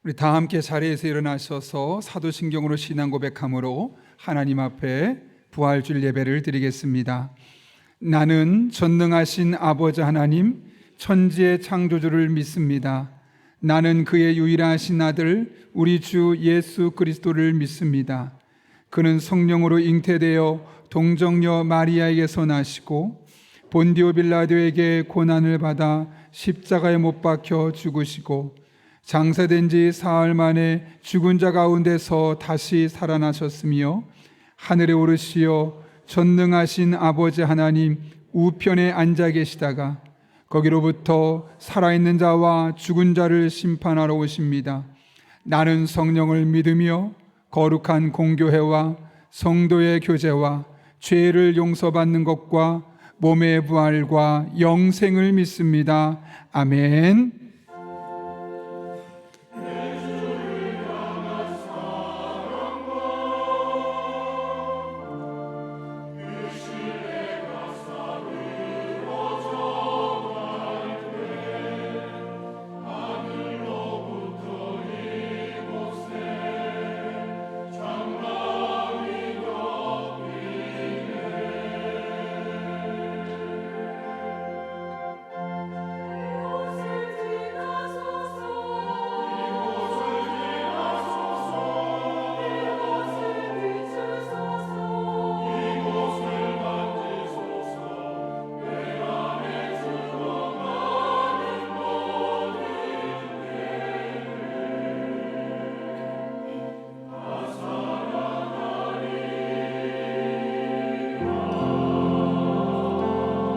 우리 다 함께 자리에서 일어나셔서 사도신경으로 신앙 고백함으로 하나님 앞에 부활주일 예배를 드리겠습니다. 나는 전능하신 아버지 하나님 천지의 창조주를 믿습니다. 나는 그의 유일하신 아들 우리 주 예수 그리스도를 믿습니다. 그는 성령으로 잉태되어 동정녀 마리아에게서 나시고 본디오 빌라도에게 고난을 받아 십자가에 못 박혀 죽으시고 장사된 지 사흘 만에 죽은 자 가운데서 다시 살아나셨으며 하늘에 오르시어 전능하신 아버지 하나님 우편에 앉아 계시다가 거기로부터 살아있는 자와 죽은 자를 심판하러 오십니다. 나는 성령을 믿으며 거룩한 공교회와 성도의 교제와 죄를 용서받는 것과 몸의 부활과 영생을 믿습니다. 아멘.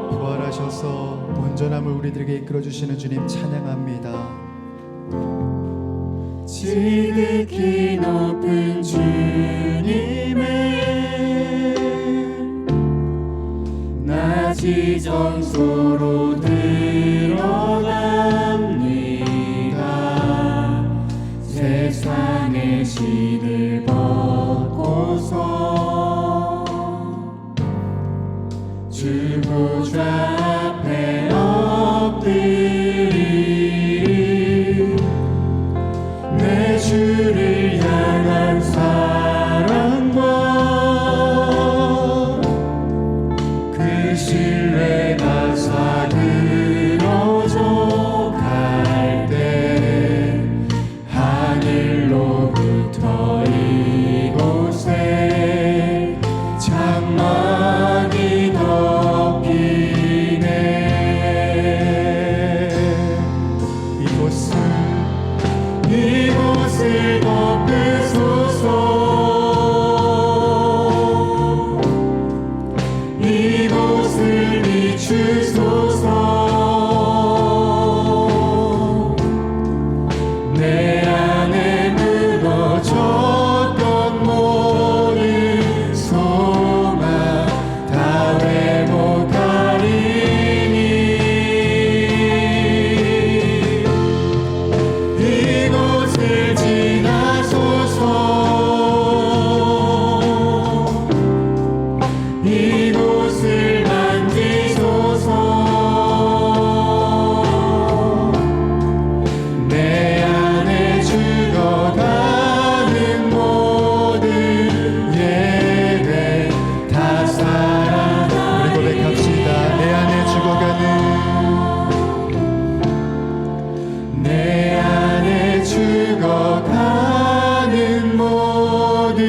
부활하셔서 온전함을 우리들에게 이끌어주시는 주님 찬양합니다. 지극히 높은 주님의 낮이 정소로 드러납니다. 세상의 신을 벗고서 주 보좌 앞에 엎드리 내 주를 향한 사랑과 그 신뢰가 사그러져 갈 때 하늘로부터 이곳에 장막이 덮이네. 이곳을 덮으소서. 이곳을 비추소서. 내 안에 무너졌던 모든 소망 다 회복하리니 이곳을 지나소서. 이곳을 만지소서. 내 안에 죽어가는 모든 예배 다 살아나. 우리 고백합시다. 내 안에 죽어가는 내 안에 죽어가는 모든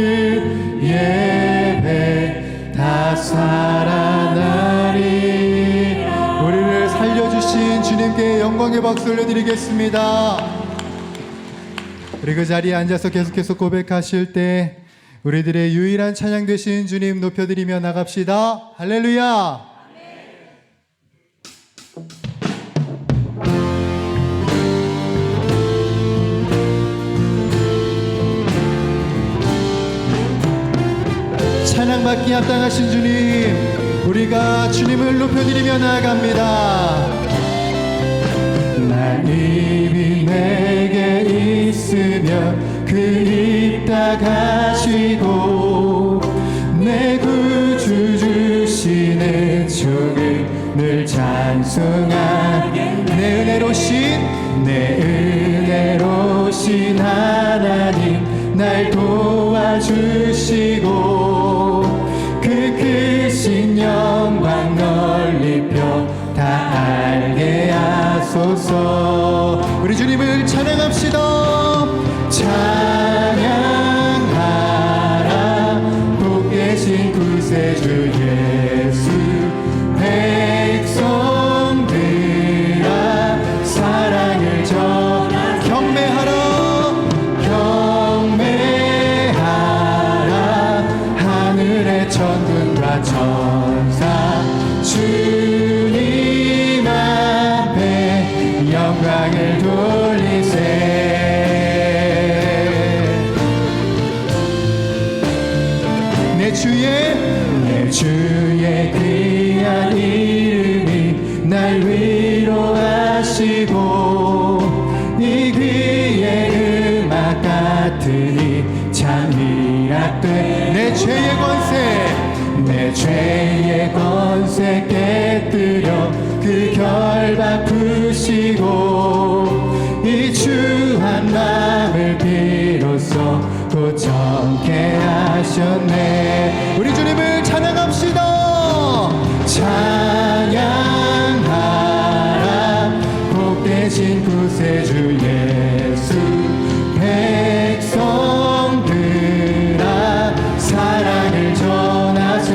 예배 다 살아나리. 우리를 살려주신 주님께 영광의 박수 올려드리겠습니다. 우리 그 자리에 앉아서 계속해서 고백하실 때 우리들의 유일한 찬양 되신 주님 높여드리며 나갑시다. 할렐루야. 찬양받기 합당하신 주님, 우리가 주님을 높여드리며 나아갑니다. 난 입이 내게 있으면 그 입 다 가지고 내 구주 주시는 주를 늘 찬송하게. 내 은혜로신 내 은혜로신 하나님 날 도와주시고 그 크신 영광 널리 펴 다 알게 하소서. 우리 주님을 찬양합시다. 찬양하라 복 계신 구세주 예수. 백성들아 사랑을 전하 경배하라. 경배하라 하늘의 천군과 천사 주님 앞에 영광을 돌리세. 내 주의 귀한 이름이 날 위로하시고 이 귀의 음악 같으니 참 희락돼. 내 죄의 권세, 내 죄의 권세 깨뜨려 그 결박 푸시고 이 주한 마음을 비로소 고정케 하셨네. 우리 주님을 찬양합시다. 찬양하라 복되신 구세주 예수. 백성들아 사랑을 전하세.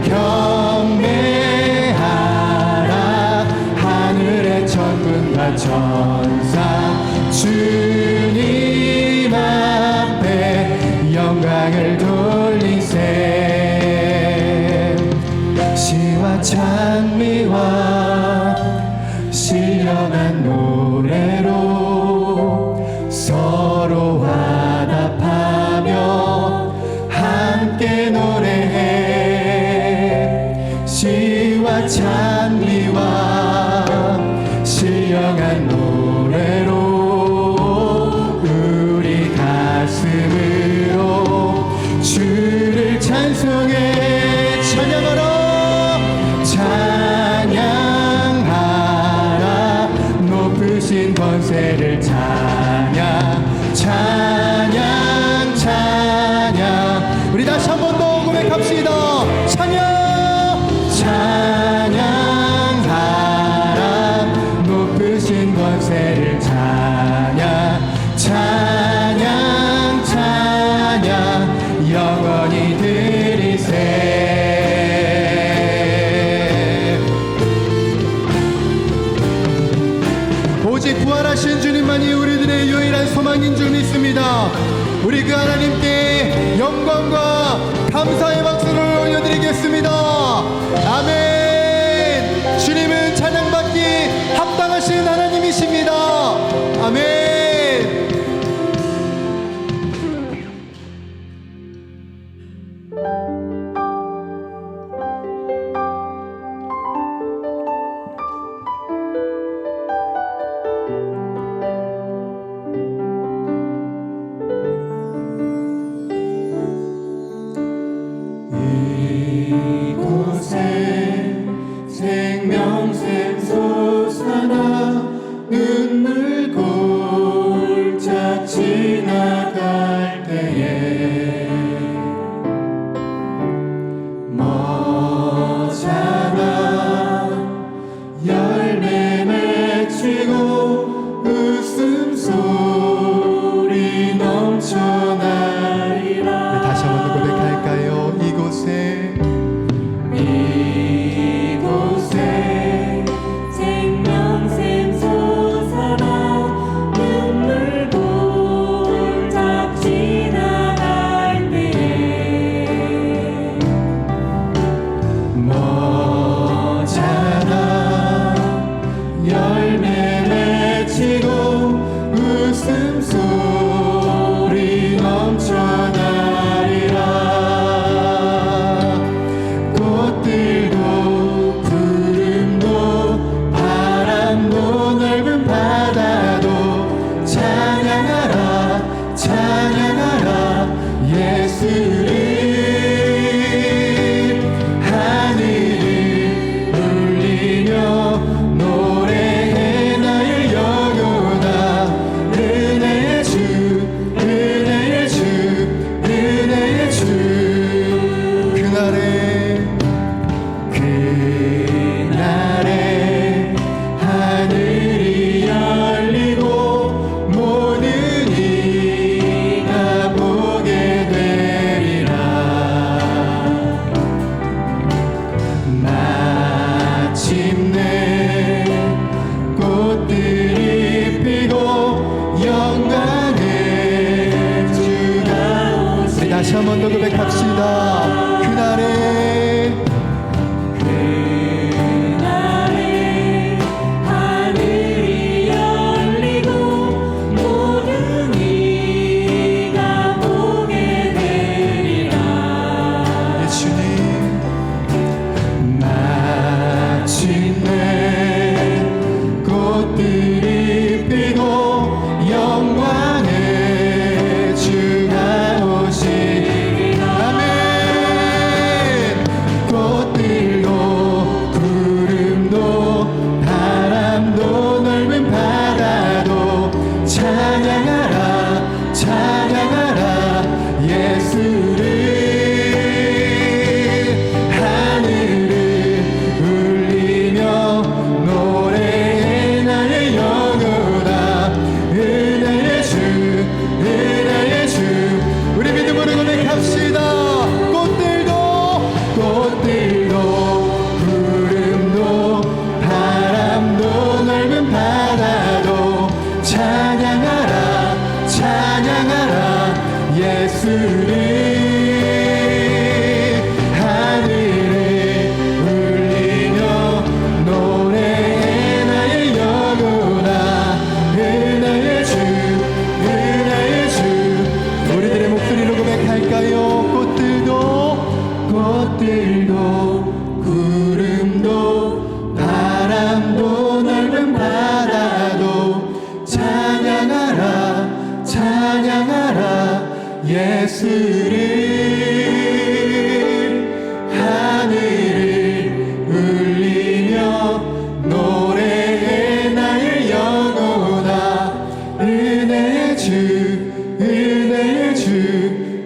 경배하라 하늘의 천군과 천사 주님 앞에 영광을 돌리세. 시와 찬미와 신령한 노래로 서로 화답하며 함께 노래해. 시와 찬미와 신령한 노래로 우리 가슴으로 주를 찬송해. 찬양하라. 찬양하라 높으신 권세를 찬양. 찬양 찬양. 우리 다시 한 번 더 고백합시다. 찬양. 찬양하라 높으신 권세를 찬양. 찬양 찬양 영원히 드리세. 오직 부활하신 주님만이 우리들의 유일한 소망인 줄 믿습니다. 우리 그 하나님께 영광과 감사의 박수를 올려드리겠습니다. 아멘. 주님은 찬양받기 합당하신 하나님이십니다. 아멘. 이곳에 생명샘 솟아나 눈물 골짝 지나갈 때에 머잖아 열매 맺히고 웃음소리 넘쳐나리라. 네, 다시 한번 고백할까요? 이곳에 이곳에 생명샘 솟아나 눈물 골짝 지나갈 때에 머잖아 열매 맺히고 웃음소리 넘쳐나리라. 꽃들도 구름도 바람도 넓은 바다도 찬양하라 찬양하라 예수를. 하늘을 울리며 노래해 나를 여겨다 은혜 한 번 더 고백합시다. 그날에 하늘이 열리고 모든 이가 보게 되리라. 예, 주님 마침내 꽃들이 피고 영광의 주가 오시리라. 아멘. 꽃들도 구름도 바람도 넓은 바다도 찬양하라 찬양하라 예수를. 하늘을 울리며 노래해 나의 영혼아. 은혜의 주 은혜의 주. 우리 믿음으로 고백합시다. 꽃들도 구름도 바람도 넓은 바다도 찬양하라 찬양하라 예수를. 하늘을 울리며 노래해 나의 영혼아. 은혜의 주 은혜의 주. 우리들의 목소리로 고백할까요? 꽃들도 구름도 바람도 넓은 바다도 찬양하라 찬양하라 예수를. 하늘을 울리며 노래해 나의 영혼아. 은혜의 주 은혜의 주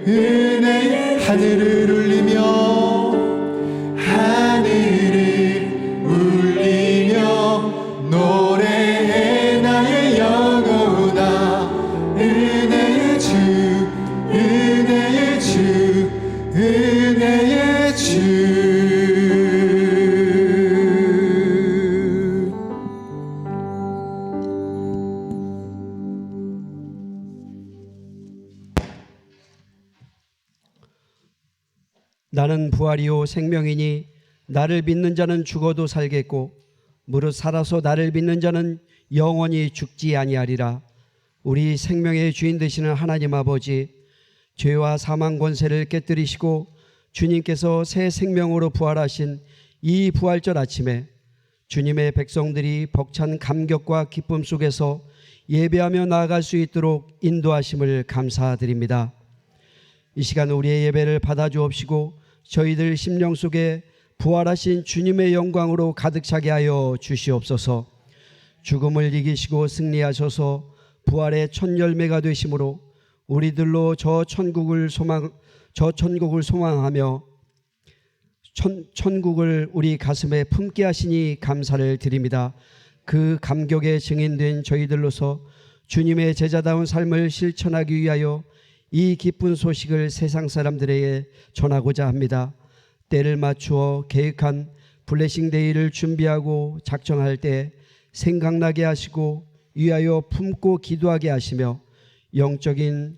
은혜의. 하늘을 울리며 하늘을 울리며 노래해 나의 영혼아. 은혜의 주 은혜의 주 은혜의 주. 나는 부활이요 생명이니 나를 믿는 자는 죽어도 살겠고 무릇 살아서 나를 믿는 자는 영원히 죽지 아니하리라. 우리 생명의 주인 되시는 하나님 아버지, 죄와 사망 권세를 깨뜨리시고 주님께서 새 생명으로 부활하신 이 부활절 아침에 주님의 백성들이 벅찬 감격과 기쁨 속에서 예배하며 나아갈 수 있도록 인도하심을 감사드립니다. 이 시간 우리의 예배를 받아주옵시고 저희들 심령 속에 부활하신 주님의 영광으로 가득 차게 하여 주시옵소서. 죽음을 이기시고 승리하셔서 부활의 첫 열매가 되심으로 우리들로 저 천국을 소망하며 천국을 우리 가슴에 품게 하시니 감사를 드립니다. 그 감격의 증인된 저희들로서 주님의 제자다운 삶을 실천하기 위하여 이 기쁜 소식을 세상 사람들에게 전하고자 합니다. 때를 맞추어 계획한 블레싱 데이를 준비하고 작정할 때 생각나게 하시고 위하여 품고 기도하게 하시며 영적인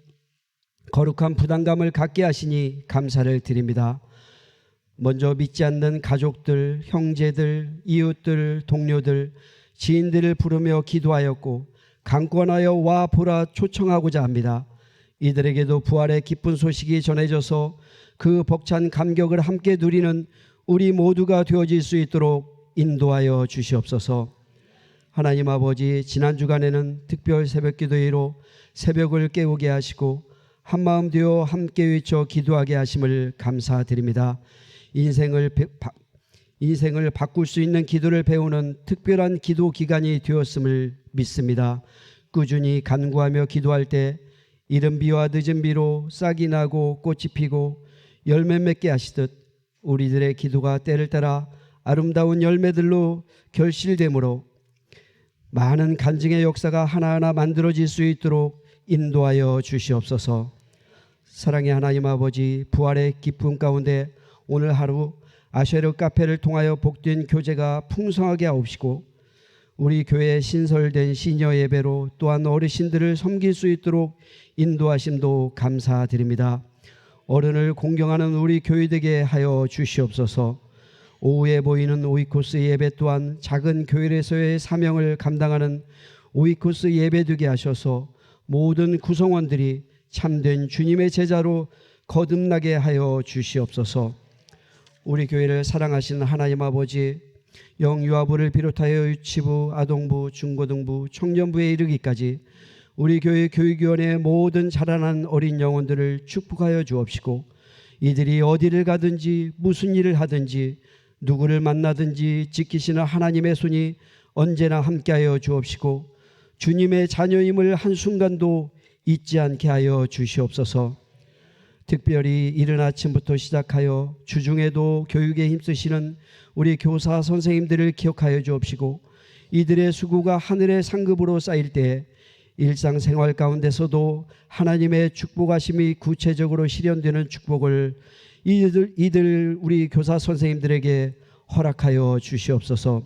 거룩한 부담감을 갖게 하시니 감사를 드립니다. 먼저 믿지 않는 가족들, 형제들, 이웃들, 동료들, 지인들을 부르며 기도하였고 강권하여 와 보라 초청하고자 합니다. 이들에게도 부활의 기쁜 소식이 전해져서 그 벅찬 감격을 함께 누리는 우리 모두가 되어질 수 있도록 인도하여 주시옵소서. 하나님 아버지, 지난 주간에는 특별 새벽 기도회로 새벽을 깨우게 하시고 한마음 되어 함께 외쳐 기도하게 하심을 감사드립니다. 인생을 바꿀 수 있는 기도를 배우는 특별한 기도 기간이 되었음을 믿습니다. 꾸준히 간구하며 기도할 때 이른 비와 늦은 비로 싹이 나고 꽃이 피고 열매 맺게 하시듯 우리들의 기도가 때를 따라 아름다운 열매들로 결실되므로 많은 간증의 역사가 하나하나 만들어질 수 있도록 인도하여 주시옵소서. 사랑의 하나님 아버지, 부활의 기쁨 가운데 오늘 하루 아쉐르 카페를 통하여 복된 교제가 풍성하게 하옵시고 우리 교회에 신설된 시녀 예배로 또한 어르신들을 섬길 수 있도록 인도하심도 감사드립니다. 어른을 공경하는 우리 교회 되게 하여 주시옵소서. 오후에 보이는 오이코스 예배 또한 작은 교회에서의 사명을 감당하는 오이코스 예배 되게 하셔서 모든 구성원들이 참된 주님의 제자로 거듭나게 하여 주시옵소서. 우리 교회를 사랑하신 하나님 아버지, 영유아부를 비롯하여 유치부, 아동부, 중고등부, 청년부에 이르기까지 우리 교회 교육위원회 모든 자라난 어린 영혼들을 축복하여 주옵시고, 이들이 어디를 가든지 무슨 일을 하든지 누구를 만나든지 지키시는 하나님의 손이 언제나 함께하여 주옵시고, 주님의 자녀임을 한순간도 잊지 않게 하여 주시옵소서. 특별히 이른 아침부터 시작하여 주중에도 교육에 힘쓰시는 우리 교사 선생님들을 기억하여 주옵시고, 이들의 수고가 하늘의 상급으로 쌓일 때 일상생활 가운데서도 하나님의 축복하심이 구체적으로 실현되는 축복을 이들 우리 교사 선생님들에게 허락하여 주시옵소서.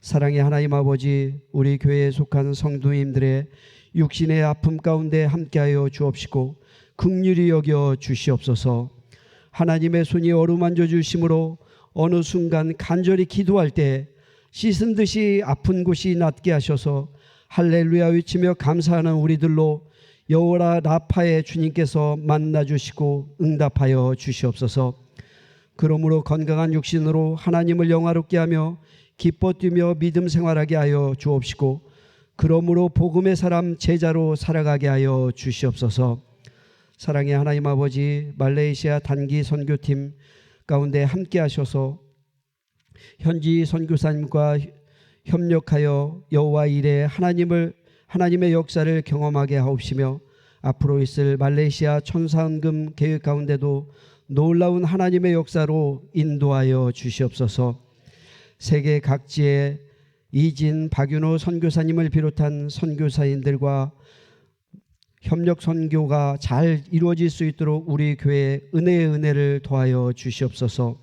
사랑의 하나님 아버지, 우리 교회에 속한 성도님들의 육신의 아픔 가운데 함께하여 주옵시고 긍휼히 여겨 주시옵소서. 하나님의 손이 어루만져 주심으로 어느 순간 간절히 기도할 때 씻은 듯이 아픈 곳이 낫게 하셔서 할렐루야 외치며 감사하는 우리들로 여호라 라파의 주님께서 만나주시고 응답하여 주시옵소서. 그러므로 건강한 육신으로 하나님을 영화롭게 하며 기뻐 뛰며 믿음 생활하게 하여 주옵시고, 그러므로 복음의 사람 제자로 살아가게 하여 주시옵소서. 사랑의 하나님 아버지, 말레이시아 단기 선교팀 가운데 함께 하셔서 현지 선교사님과 협력하여 여호와 일에 하나님의 역사를 경험하게 하옵시며, 앞으로 있을 말레이시아 천상금 계획 가운데도 놀라운 하나님의 역사로 인도하여 주시옵소서. 세계 각지의 이진, 박윤호 선교사님을 비롯한 선교사님들과 협력 선교가 잘 이루어질 수 있도록 우리 교회에 은혜의 은혜를 더하여 주시옵소서.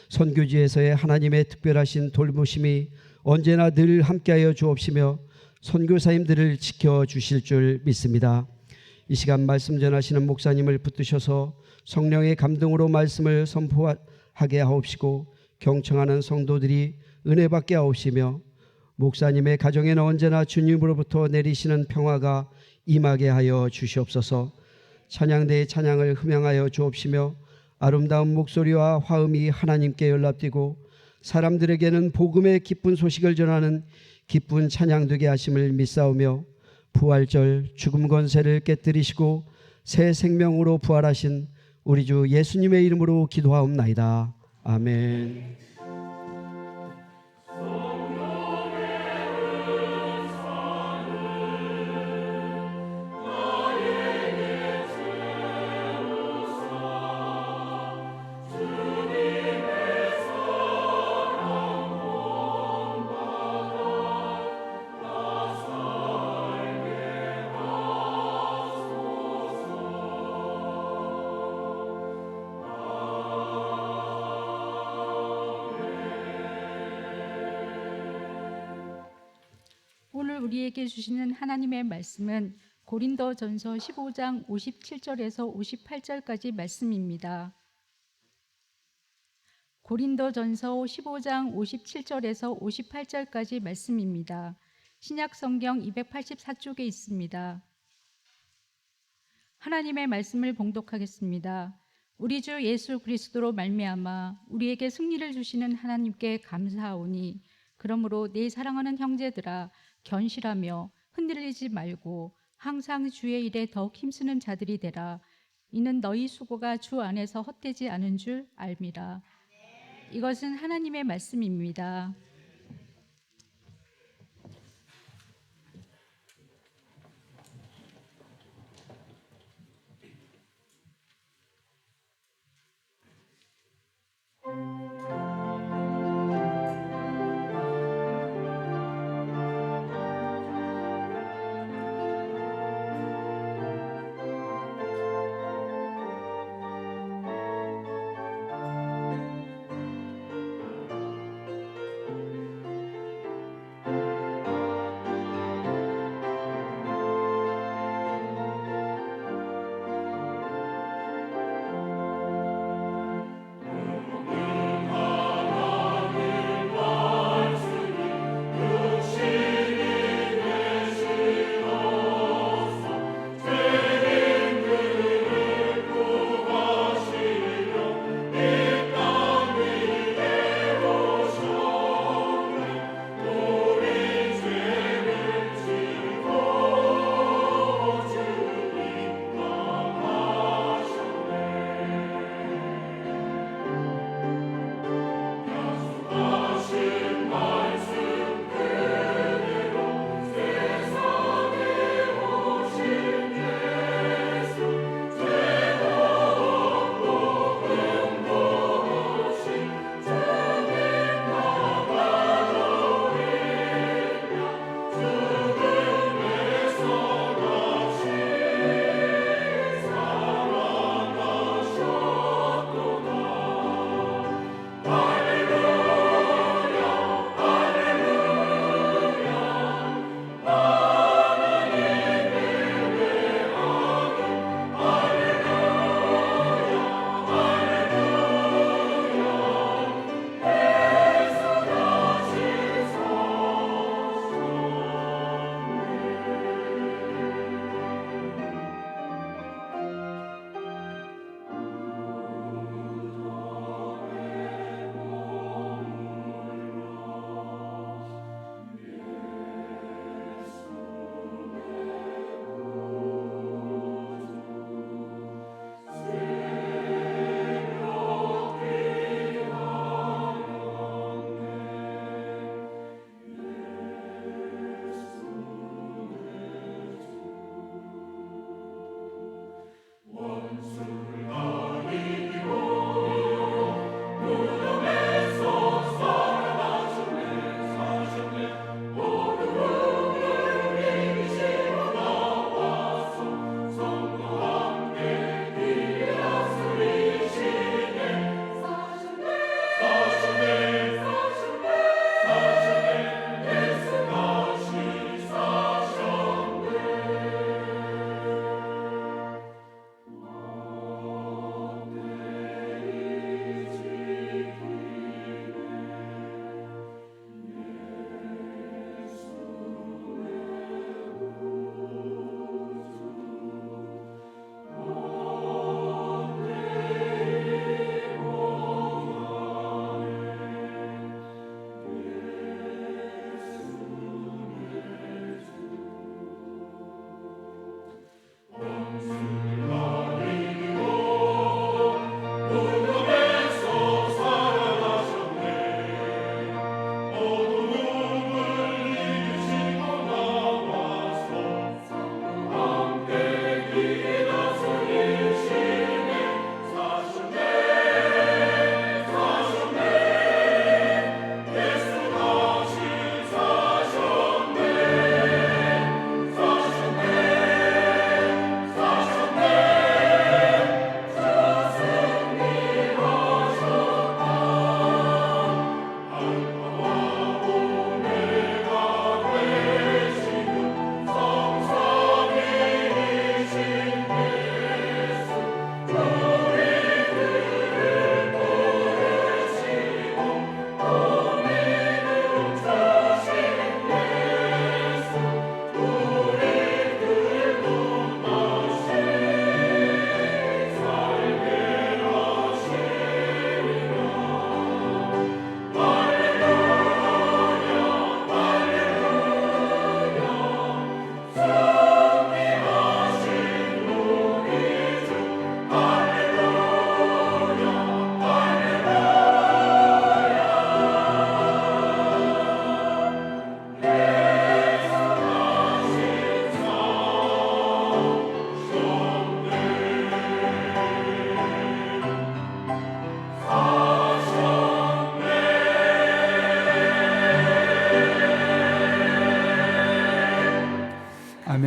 선교지에서의 하나님의 특별하신 돌보심이 언제나 늘 함께하여 주옵시며 선교사님들을 지켜주실 줄 믿습니다. 이 시간 말씀 전하시는 목사님을 붙드셔서 성령의 감동으로 말씀을 선포하게 하옵시고, 경청하는 성도들이 은혜 받게 하옵시며, 목사님의 가정에는 언제나 주님으로부터 내리시는 평화가 임하게 하여 주시옵소서. 찬양대의 찬양을 흠양하여 주옵시며, 아름다운 목소리와 화음이 하나님께 연락되고 사람들에게는 복음의 기쁜 소식을 전하는 기쁜 찬양 되게 하심을 믿사오며, 부활절 죽음 권세를 깨뜨리시고 새 생명으로 부활하신 우리 주 예수님의 이름으로 기도하옵나이다. 아멘. 오늘 우리에게 주시는 하나님의 말씀은 고린도전서 15장 57절에서 58절까지 말씀입니다. 고린도전서 15장 57절에서 58절까지 말씀입니다. 신약 성경 284쪽에 있습니다. 하나님의 말씀을 봉독하겠습니다. 우리 주 예수 그리스도로 말미암아 우리에게 승리를 주시는 하나님께 감사하오니, 그러므로 내 사랑하는 형제들아, 견실하며 흔들리지 말고 항상 주의 일에 더욱 힘쓰는 자들이 되라. 이는 너희 수고가 주 안에서 헛되지 않은 줄 알미라. 이것은 하나님의 말씀입니다.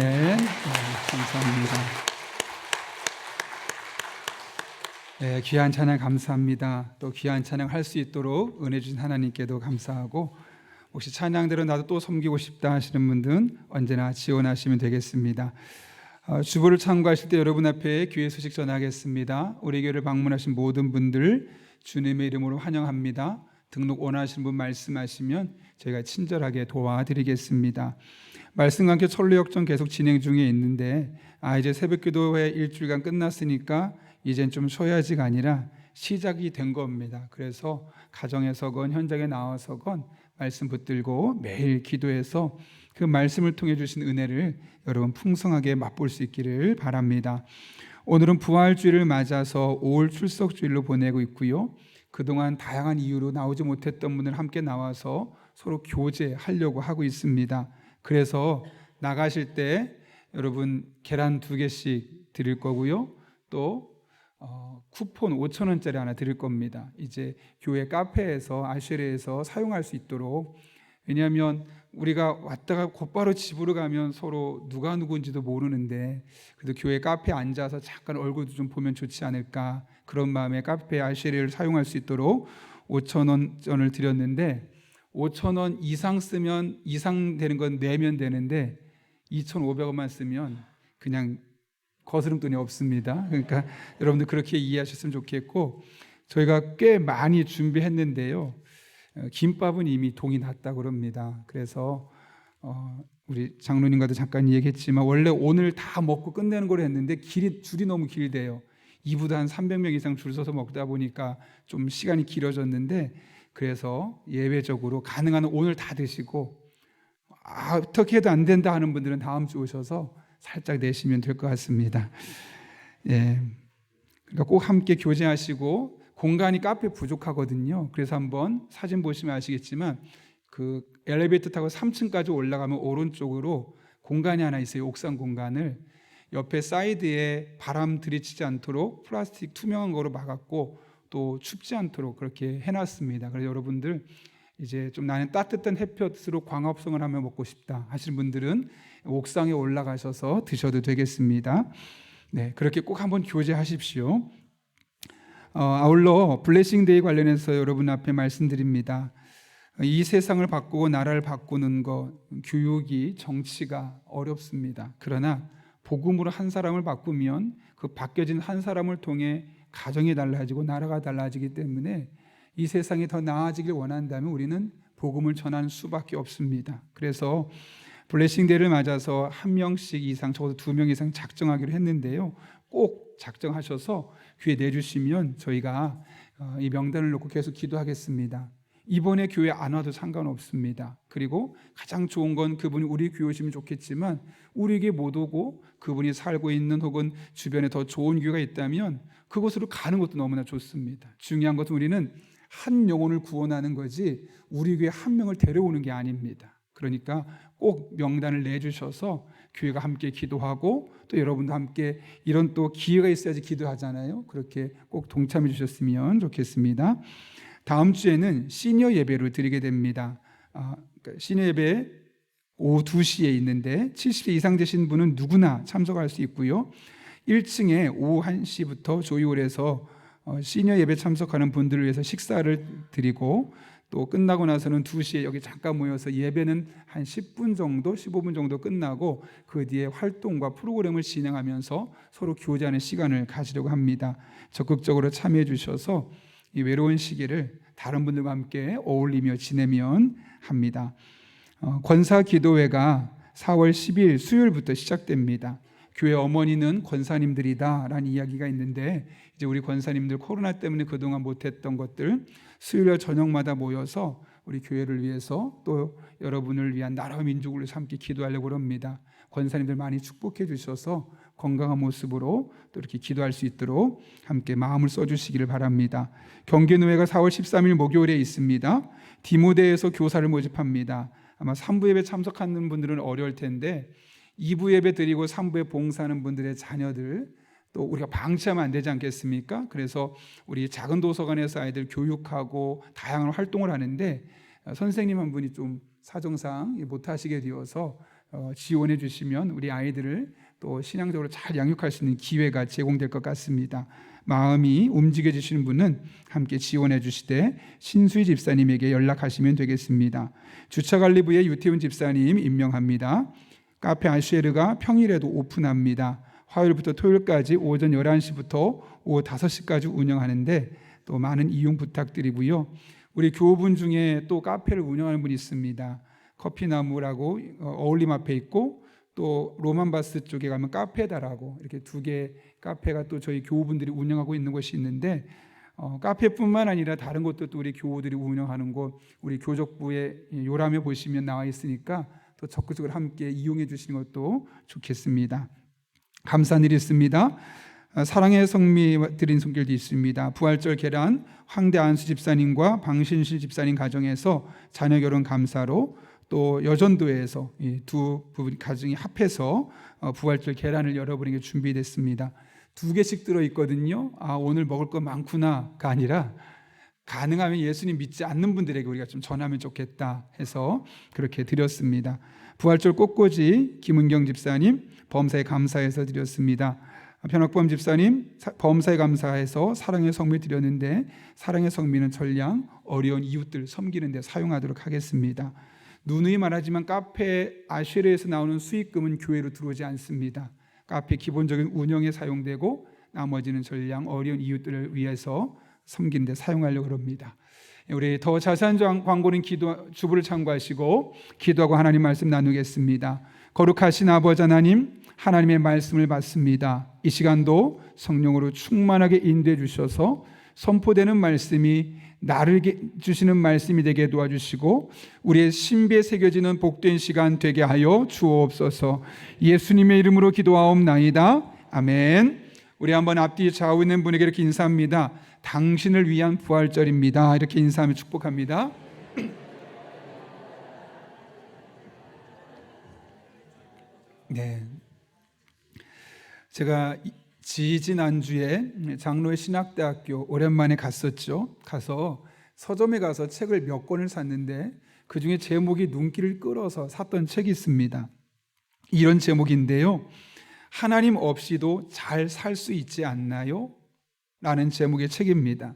네, 감사합니다. 네, 귀한 찬양 감사합니다. 또 귀한 찬양 할 수 있도록 은혜 주신 하나님께도 감사하고, 혹시 찬양대로 나도 또 섬기고 싶다 하시는 분들은 언제나 지원하시면 되겠습니다. 주보를 참고하실 때 여러분 앞에 교회 소식 전하겠습니다. 우리 교회를 방문하신 모든 분들 주님의 이름으로 환영합니다. 등록 원하시는 분 말씀하시면 저희가 친절하게 도와드리겠습니다. 말씀과 함께 철로역전 계속 진행 중에 있는데, 이제 새벽기도회 일주일간 끝났으니까 이젠 좀 쉬어야지가 아니라 시작이 된 겁니다. 그래서 가정에서건 현장에 나와서건 말씀 붙들고 매일 기도해서 그 말씀을 통해 주신 은혜를 여러분 풍성하게 맛볼 수 있기를 바랍니다. 오늘은 부활주일을 맞아서 5월 출석주일로 보내고 있고요. 그동안 다양한 이유로 나오지 못했던 분들 함께 나와서 서로 교제하려고 하고 있습니다. 그래서 나가실 때 여러분 계란 2개씩 드릴 거고요. 또 쿠폰 5,000원짜리 하나 드릴 겁니다. 이제 교회 카페에서 아쉐레에서 사용할 수 있도록. 왜냐하면 우리가 왔다가 곧바로 집으로 가면 서로 누가 누군지도 모르는데, 그래도 교회 카페에 앉아서 잠깐 얼굴도 좀 보면 좋지 않을까, 그런 마음에 카페 아쉐레를 사용할 수 있도록 5,000원전을 드렸는데, 5,000원 이상 쓰면 이상 되는 건 내면 되는데 2,500원만 쓰면 그냥 거스름돈이 없습니다. 그러니까 여러분들 그렇게 이해하셨으면 좋겠고, 저희가 꽤 많이 준비했는데요. 김밥은 이미 동이 났다고 그럽니다. 그래서 우리 장로님과도 잠깐 얘기했지만 원래 오늘 다 먹고 끝내는 걸 했는데 줄이 너무 길대요. 이부도 한 300명 이상 줄 서서 먹다 보니까 좀 시간이 길어졌는데, 그래서 예외적으로 가능한 오늘 다 드시고, 어떻게 해도 안 된다 하는 분들은 다음 주 오셔서 살짝 내시면 될 것 같습니다. 예, 그러니까 꼭 함께 교제하시고, 공간이 카페 부족하거든요. 그래서 한번 사진 보시면 아시겠지만 그 엘리베이터 타고 3층까지 올라가면 오른쪽으로 공간이 하나 있어요. 옥상 공간을 옆에 사이드에 바람 들이치지 않도록 플라스틱 투명한 거로 막았고, 또 춥지 않도록 그렇게 해놨습니다. 그래서 여러분들 이제 좀 나는 따뜻한 햇볕으로 광합성을 하며 먹고 싶다 하시는 분들은 옥상에 올라가셔서 드셔도 되겠습니다. 네, 그렇게 꼭 한번 교제하십시오. 아울러 블레싱데이 관련해서 여러분 앞에 말씀드립니다. 이 세상을 바꾸고 나라를 바꾸는 것, 교육이, 정치가 어렵습니다. 그러나 복음으로 한 사람을 바꾸면 그 바뀌어진 한 사람을 통해 가정이 달라지고 나라가 달라지기 때문에 이 세상이 더 나아지길 원한다면 우리는 복음을 전하는 수밖에 없습니다. 그래서 블레싱데이를 맞아서 1명씩 이상, 적어도 2명 이상 작정하기로 했는데요. 꼭 작정하셔서 교회 내주시면 저희가 이 명단을 놓고 계속 기도하겠습니다. 이번에 교회 안 와도 상관없습니다. 그리고 가장 좋은 건 그분이 우리 교회 오시면 좋겠지만 우리에게 못 오고 그분이 살고 있는 혹은 주변에 더 좋은 교회가 있다면 그곳으로 가는 것도 너무나 좋습니다. 중요한 것은 우리는 한 영혼을 구원하는 거지 우리 교회 한 명을 데려오는 게 아닙니다. 그러니까 꼭 명단을 내주셔서 교회가 함께 기도하고, 또 여러분도 함께 이런 또 기회가 있어야지 기도하잖아요. 그렇게 꼭 동참해 주셨으면 좋겠습니다. 다음 주에는 시니어 예배를 드리게 됩니다. 시니어 예배 오후 2시에 있는데 70세 이상 되신 분은 누구나 참석할 수 있고요. 1층에 오후 1시부터 조이홀에서 시니어 예배 참석하는 분들을 위해서 식사를 드리고, 또 끝나고 나서는 2시에 여기 잠깐 모여서 예배는 한 10분 정도, 15분 정도 끝나고 그 뒤에 활동과 프로그램을 진행하면서 서로 교제하는 시간을 가지려고 합니다. 적극적으로 참여해 주셔서 이 외로운 시기를 다른 분들과 함께 어울리며 지내면 합니다. 권사기도회가 4월 10일 수요일부터 시작됩니다. 교회 어머니는 권사님들이다 라는 이야기가 있는데, 이제 우리 권사님들 코로나 때문에 그동안 못했던 것들 수요일 저녁마다 모여서 우리 교회를 위해서 또 여러분을 위한 나라와 민족을 위해서 함께 기도하려고 합니다. 권사님들 많이 축복해 주셔서 건강한 모습으로 또 이렇게 기도할 수 있도록 함께 마음을 써주시기를 바랍니다. 경계노회가 4월 13일 목요일에 있습니다. 디모데에서 교사를 모집합니다. 아마 3부 예배 참석하는 분들은 어려울 텐데 2부 예배 드리고 3부에 봉사하는 분들의 자녀들 또 우리가 방치하면 안 되지 않겠습니까? 그래서 우리 작은 도서관에서 아이들 교육하고 다양한 활동을 하는데 선생님 한 분이 좀 사정상 못 하시게 되어서 지원해 주시면 우리 아이들을 또 신앙적으로 잘 양육할 수 있는 기회가 제공될 것 같습니다. 마음이 움직여지시는 분은 함께 지원해 주시되 신수희 집사님에게 연락하시면 되겠습니다. 주차관리부의 유태훈 집사님 임명합니다. 카페 아쉐르가 평일에도 오픈합니다. 화요일부터 토요일까지 오전 11시부터 오후 5시까지 운영하는데 또 많은 이용 부탁드리고요. 우리 교우분 중에 또 카페를 운영하는 분이 있습니다. 커피나무라고 어울림 앞에 있고 또 로만바스 쪽에 가면 카페다라고 이렇게 2개 카페가 또 저희 교우분들이 운영하고 있는 곳이 있는데 카페뿐만 아니라 다른 곳도 우리 교우들이 운영하는 곳 우리 교적부에 요람에 보시면 나와 있으니까 또 적극적으로 함께 이용해 주시는 것도 좋겠습니다. 감사한 일이 있습니다. 사랑의 성미 드린 손길도 있습니다. 부활절 계란 황대 안수 집사님과 방신실 집사님 가정에서 자녀 결혼 감사로 또 여전도에서 이 두 부분 가정이 합해서 부활절 계란을 여러분에게 준비됐습니다. 2개씩 들어있거든요. 오늘 먹을 거 많구나가 아니라 가능하면 예수님 믿지 않는 분들에게 우리가 좀 전하면 좋겠다 해서 그렇게 드렸습니다. 부활절 꽃꽂이 김은경 집사님 범사에 감사해서 드렸습니다. 변학범 집사님 범사에 감사해서 사랑의 성미 드렸는데 사랑의 성미는 전량 어려운 이웃들 섬기는 데 사용하도록 하겠습니다. 누누이 말하지만 카페 아쉐르에서 나오는 수익금은 교회로 들어오지 않습니다. 카페 기본적인 운영에 사용되고 나머지는 전량 어려운 이웃들을 위해서 섬기는 데 사용하려고 합니다. 우리 더 자세한 광고는 주부를 참고하시고 기도하고 하나님 말씀 나누겠습니다. 거룩하신 아버지 하나님, 하나님의 말씀을 받습니다. 이 시간도 성령으로 충만하게 인도해 주셔서 선포되는 말씀이 나를 주시는 말씀이 되게 도와주시고 우리의 신비에 새겨지는 복된 시간 되게 하여 주옵소서. 예수님의 이름으로 기도하옵나이다. 아멘. 우리 한번 앞뒤 좌우 있는 분에게 이렇게 인사합니다. 당신을 위한 부활절입니다. 이렇게 인사하며 축복합니다. 네, 제가 지지난주에 장로의 신학대학교 오랜만에 갔었죠. 가서 서점에 가서 책을 몇 권을 샀는데 그 중에 제목이 눈길을 끌어서 샀던 책이 있습니다. 이런 제목인데요. 하나님 없이도 잘 살 수 있지 않나요? 라는 제목의 책입니다.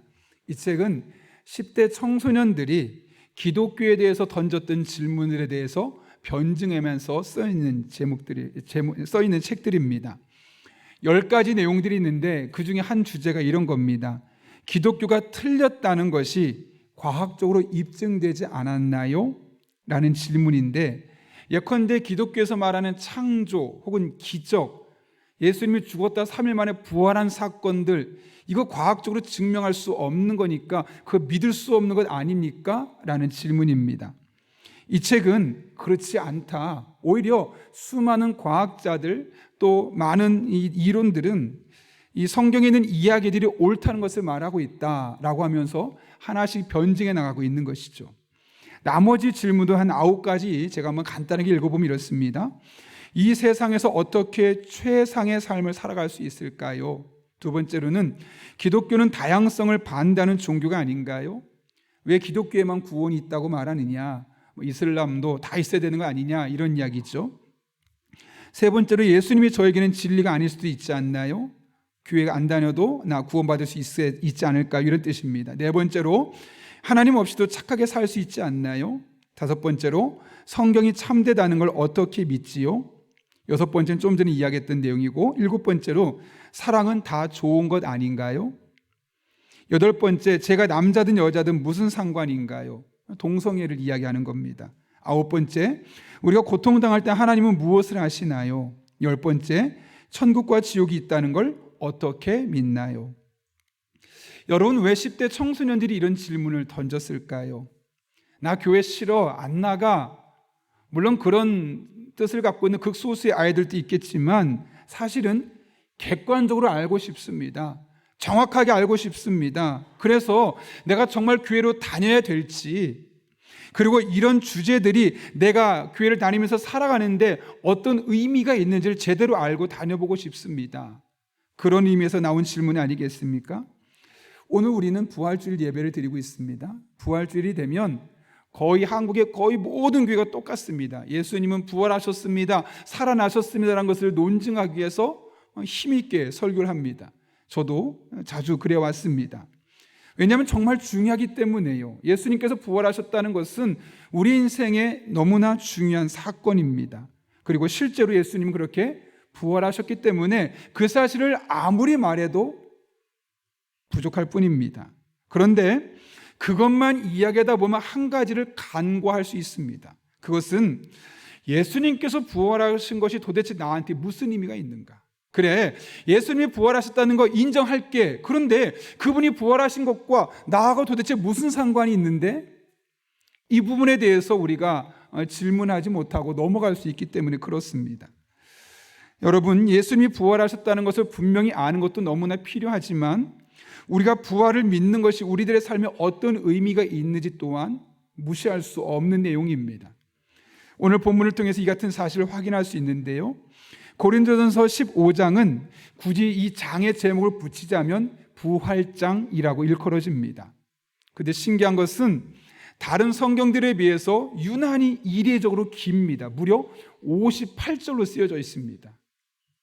이 책은 10대 청소년들이 기독교에 대해서 던졌던 질문들에 대해서 변증하면서 써있는 책들입니다. 10가지 내용들이 있는데 그 중에 한 주제가 이런 겁니다. 기독교가 틀렸다는 것이 과학적으로 입증되지 않았나요? 라는 질문인데 예컨대 기독교에서 말하는 창조 혹은 기적, 예수님이 죽었다 3일 만에 부활한 사건들, 이거 과학적으로 증명할 수 없는 거니까 그거 믿을 수 없는 것 아닙니까? 라는 질문입니다. 이 책은 그렇지 않다. 오히려 수많은 과학자들 또 많은 이론들은 이 성경에 있는 이야기들이 옳다는 것을 말하고 있다라고 하면서 하나씩 변증해 나가고 있는 것이죠. 나머지 질문도 한 9가지 제가 한번 간단하게 읽어보면 이렇습니다. 이 세상에서 어떻게 최상의 삶을 살아갈 수 있을까요? 2번째로는 기독교는 다양성을 반대하는 종교가 아닌가요? 왜 기독교에만 구원이 있다고 말하느냐? 이슬람도 다 있어야 되는 거 아니냐? 이런 이야기죠. 3번째로 예수님이 저에게는 진리가 아닐 수도 있지 않나요? 교회 안 다녀도 나 구원받을 수 있지 않을까? 이런 뜻입니다. 4번째로 하나님 없이도 착하게 살 수 있지 않나요? 5번째로 성경이 참되다는 걸 어떻게 믿지요? 6번째는 좀 전에 이야기했던 내용이고 7번째로 사랑은 다 좋은 것 아닌가요? 8번째, 제가 남자든 여자든 무슨 상관인가요? 동성애를 이야기하는 겁니다. 9번째, 우리가 고통당할 때 하나님은 무엇을 하시나요? 10번째, 천국과 지옥이 있다는 걸 어떻게 믿나요? 여러분, 왜 10대 청소년들이 이런 질문을 던졌을까요? 나 교회 싫어, 안 나가. 물론 그런 뜻을 갖고 있는 극소수의 아이들도 있겠지만 사실은 객관적으로 알고 싶습니다. 정확하게 알고 싶습니다. 그래서 내가 정말 교회로 다녀야 될지, 그리고 이런 주제들이 내가 교회를 다니면서 살아가는데 어떤 의미가 있는지를 제대로 알고 다녀보고 싶습니다. 그런 의미에서 나온 질문이 아니겠습니까? 오늘 우리는 부활주일 예배를 드리고 있습니다. 부활주일이 되면 거의 한국의 거의 모든 교회가 똑같습니다. 예수님은 부활하셨습니다, 살아나셨습니다라는 것을 논증하기 위해서 힘있게 설교를 합니다. 저도 자주 그래왔습니다. 왜냐하면 정말 중요하기 때문에요. 예수님께서 부활하셨다는 것은 우리 인생에 너무나 중요한 사건입니다. 그리고 실제로 예수님은 그렇게 부활하셨기 때문에 그 사실을 아무리 말해도 부족할 뿐입니다. 그런데 그것만 이야기하다 보면 한 가지를 간과할 수 있습니다. 그것은 예수님께서 부활하신 것이 도대체 나한테 무슨 의미가 있는가? 그래, 예수님이 부활하셨다는 거 인정할게. 그런데 그분이 부활하신 것과 나하고 도대체 무슨 상관이 있는데? 이 부분에 대해서 우리가 질문하지 못하고 넘어갈 수 있기 때문에 그렇습니다. 여러분, 예수님이 부활하셨다는 것을 분명히 아는 것도 너무나 필요하지만 우리가 부활을 믿는 것이 우리들의 삶에 어떤 의미가 있는지 또한 무시할 수 없는 내용입니다. 오늘 본문을 통해서 이 같은 사실을 확인할 수 있는데요, 고린도전서 15장은 굳이 이 장의 제목을 붙이자면 부활장이라고 일컬어집니다. 그런데 신기한 것은 다른 성경들에 비해서 유난히 이례적으로 깁니다. 무려 58절로 쓰여져 있습니다.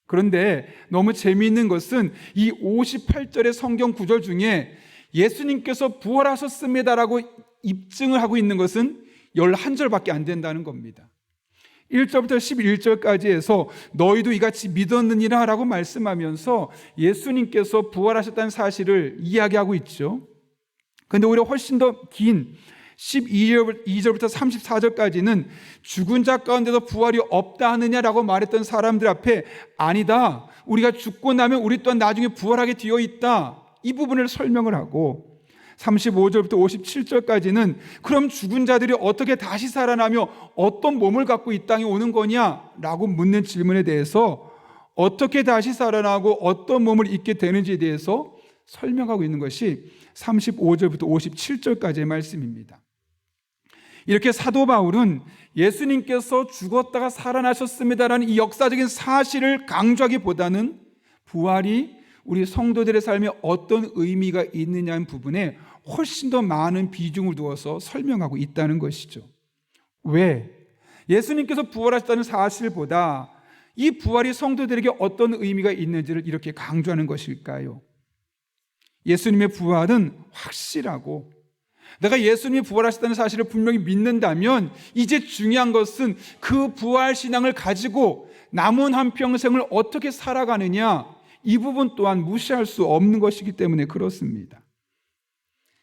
그런데 너무 재미있는 것은 이 58절의 성경 구절 중에 예수님께서 부활하셨습니다라고 입증을 하고 있는 것은 11절밖에 안 된다는 겁니다. 1절부터 11절까지 해서 너희도 이같이 믿었느니라 라고 말씀하면서 예수님께서 부활하셨다는 사실을 이야기하고 있죠. 그런데 오히려 훨씬 더 긴 12절부터 34절까지는 죽은 자 가운데서 부활이 없다 하느냐라고 말했던 사람들 앞에 아니다, 우리가 죽고 나면 우리 또한 나중에 부활하게 되어 있다, 이 부분을 설명을 하고 35절부터 57절까지는 그럼 죽은 자들이 어떻게 다시 살아나며 어떤 몸을 갖고 이 땅에 오는 거냐라고 묻는 질문에 대해서 어떻게 다시 살아나고 어떤 몸을 입게 되는지에 대해서 설명하고 있는 것이 35절부터 57절까지의 말씀입니다. 이렇게 사도 바울은 예수님께서 죽었다가 살아나셨습니다라는 이 역사적인 사실을 강조하기보다는 부활이 우리 성도들의 삶에 어떤 의미가 있느냐는 부분에 훨씬 더 많은 비중을 두어서 설명하고 있다는 것이죠. 왜? 예수님께서 부활하셨다는 사실보다 이 부활이 성도들에게 어떤 의미가 있는지를 이렇게 강조하는 것일까요? 예수님의 부활은 확실하고 내가 예수님이 부활하셨다는 사실을 분명히 믿는다면 이제 중요한 것은 그 부활 신앙을 가지고 남은 한평생을 어떻게 살아가느냐, 이 부분 또한 무시할 수 없는 것이기 때문에 그렇습니다.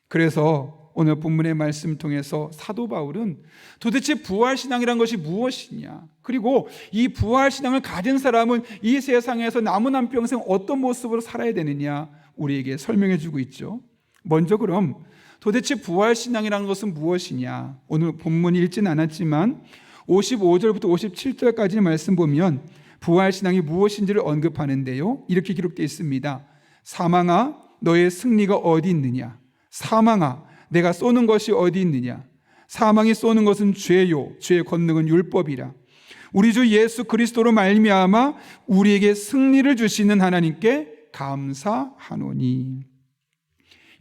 그래서 오늘 본문의 말씀을 통해서 사도 바울은 도대체 부활신앙이란 것이 무엇이냐, 그리고 이 부활신앙을 가진 사람은 이 세상에서 남은 한평생 어떤 모습으로 살아야 되느냐 우리에게 설명해 주고 있죠. 먼저 그럼 도대체 부활신앙이라는 것은 무엇이냐, 오늘 본문이 읽진 않았지만 55절부터 57절까지 말씀 보면 부활신앙이 무엇인지를 언급하는데요, 이렇게 기록되어 있습니다. 사망아 너의 승리가 어디 있느냐, 사망아 내가 쏘는 것이 어디 있느냐, 사망이 쏘는 것은 죄요 죄의 권능은 율법이라. 우리 주 예수 그리스도로 말미암아 우리에게 승리를 주시는 하나님께 감사하노니.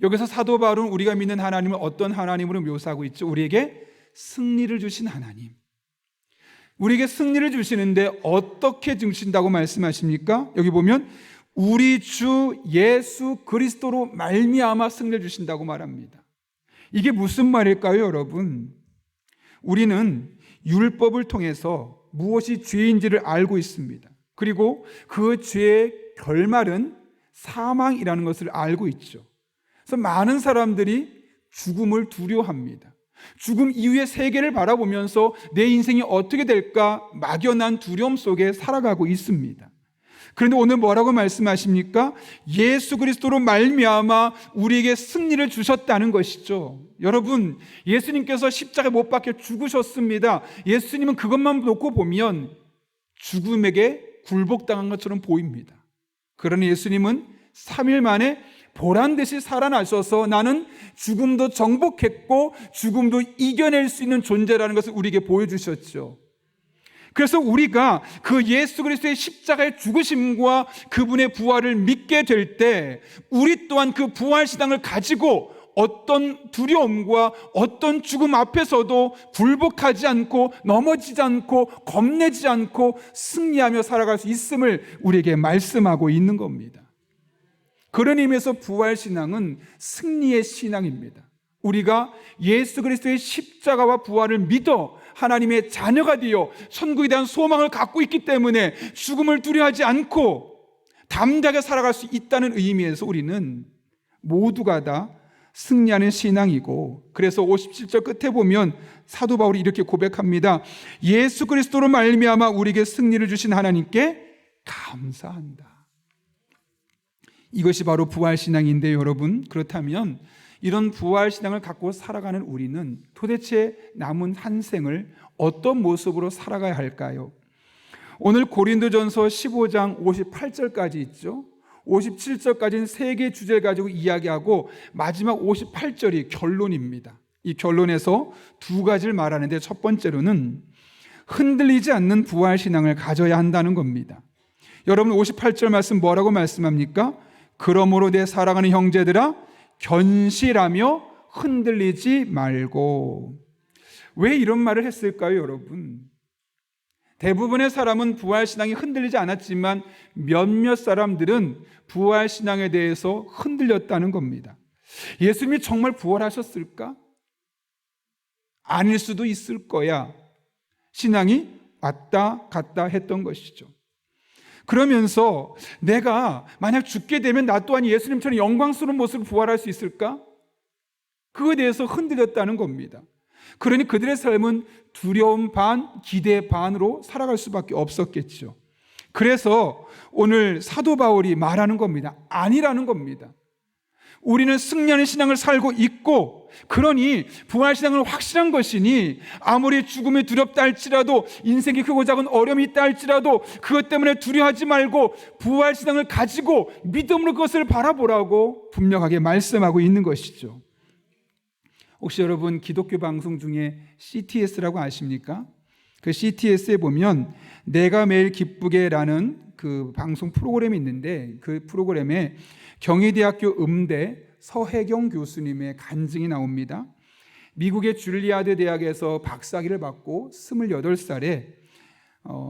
여기서 사도 바울은 우리가 믿는 하나님을 어떤 하나님으로 묘사하고 있죠? 우리에게 승리를 주신 하나님. 우리에게 승리를 주시는데 어떻게 주신다고 말씀하십니까? 여기 보면 우리 주 예수 그리스도로 말미암아 승리를 주신다고 말합니다. 이게 무슨 말일까요, 여러분? 우리는 율법을 통해서 무엇이 죄인지를 알고 있습니다. 그리고 그 죄의 결말은 사망이라는 것을 알고 있죠. 그래서 많은 사람들이 죽음을 두려워합니다. 죽음 이후의 세계를 바라보면서 내 인생이 어떻게 될까 막연한 두려움 속에 살아가고 있습니다. 그런데 오늘 뭐라고 말씀하십니까? 예수 그리스도로 말미암아 우리에게 승리를 주셨다는 것이죠. 여러분, 예수님께서 십자가에 못 박혀 죽으셨습니다. 예수님은 그것만 놓고 보면 죽음에게 굴복당한 것처럼 보입니다. 그러나 예수님은 3일 만에 보란듯이 살아나셔서 나는 죽음도 정복했고 죽음도 이겨낼 수 있는 존재라는 것을 우리에게 보여주셨죠. 그래서 우리가 그 예수 그리스도의 십자가의 죽으심과 그분의 부활을 믿게 될 때 우리 또한 그 부활신앙을 가지고 어떤 두려움과 어떤 죽음 앞에서도 굴복하지 않고 넘어지지 않고 겁내지 않고 승리하며 살아갈 수 있음을 우리에게 말씀하고 있는 겁니다. 그런 의미에서 부활신앙은 승리의 신앙입니다. 우리가 예수 그리스도의 십자가와 부활을 믿어 하나님의 자녀가 되어 천국에 대한 소망을 갖고 있기 때문에 죽음을 두려워하지 않고 담대하게 살아갈 수 있다는 의미에서 우리는 모두가 다 승리하는 신앙이고, 그래서 57절 끝에 보면 사도 바울이 이렇게 고백합니다. 예수 그리스도로 말미암아 우리에게 승리를 주신 하나님께 감사한다. 이것이 바로 부활신앙인데 여러분, 그렇다면 이런 부활신앙을 갖고 살아가는 우리는 도대체 남은 한 생을 어떤 모습으로 살아가야 할까요? 오늘 고린도전서 15장 58절까지 있죠. 57절까지는 세 개의 주제를 가지고 이야기하고 마지막 58절이 결론입니다. 이 결론에서 두 가지를 말하는데, 첫 번째로는 흔들리지 않는 부활신앙을 가져야 한다는 겁니다. 여러분 58절 말씀 뭐라고 말씀합니까? 그러므로 내 사랑하는 형제들아 견실하며 흔들리지 말고. 왜 이런 말을 했을까요, 여러분? 대부분의 사람은 부활신앙이 흔들리지 않았지만 몇몇 사람들은 부활신앙에 대해서 흔들렸다는 겁니다. 예수님이 정말 부활하셨을까? 아닐 수도 있을 거야. 신앙이 왔다 갔다 했던 것이죠. 그러면서 내가 만약 죽게 되면 나 또한 예수님처럼 영광스러운 모습으로 부활할 수 있을까? 그거에 대해서 흔들렸다는 겁니다. 그러니 그들의 삶은 두려움 반, 기대 반으로 살아갈 수밖에 없었겠죠. 그래서 오늘 사도 바울이 말하는 겁니다. 아니라는 겁니다. 우리는 승리하는 신앙을 살고 있고, 그러니 부활신앙은 확실한 것이니 아무리 죽음이 두렵다 할지라도, 인생이 크고 작은 어려움이 있다 할지라도 그것 때문에 두려워하지 말고 부활신앙을 가지고 믿음으로 그것을 바라보라고 분명하게 말씀하고 있는 것이죠. 혹시 여러분 기독교 방송 중에 CTS라고 아십니까? 그 CTS에 보면 내가 매일 기쁘게라는 그 방송 프로그램이 있는데, 그 프로그램에 경희대학교 음대 서혜경 교수님의 간증이 나옵니다. 미국의 줄리아드 대학에서 박사학위를 받고 28살에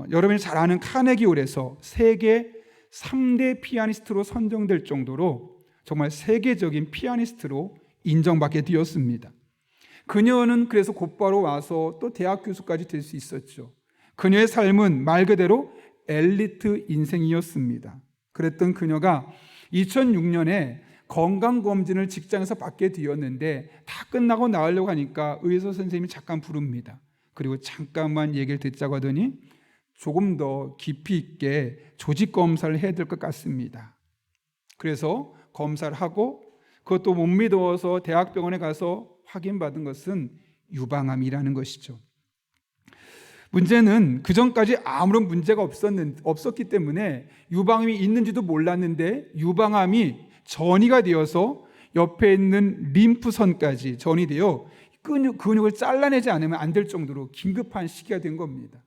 여러분이 잘 아는 카네기홀에서 세계 3대 피아니스트로 선정될 정도로 정말 세계적인 피아니스트로 인정받게 되었습니다. 그녀는 그래서 곧바로 와서 또 대학 교수까지 될 수 있었죠. 그녀의 삶은 말 그대로 엘리트 인생이었습니다. 그랬던 그녀가 2006년에 건강검진을 직장에서 받게 되었는데, 다 끝나고 나오려고 하니까 의사 선생님이 잠깐 부릅니다. 그리고 잠깐만 얘기를 듣자고 하더니 조금 더 깊이 있게 조직검사를 해야 될 것 같습니다. 그래서 검사를 하고 그것도 못 믿어서 대학병원에 가서 확인받은 것은 유방암이라는 것이죠. 문제는 그전까지 아무런 문제가 없었기 때문에 유방암이 있는지도 몰랐는데, 유방암이 전이가 되어서 옆에 있는 림프선까지 전이 되어 근육을 잘라내지 않으면 안 될 정도로 긴급한 시기가 된 겁니다.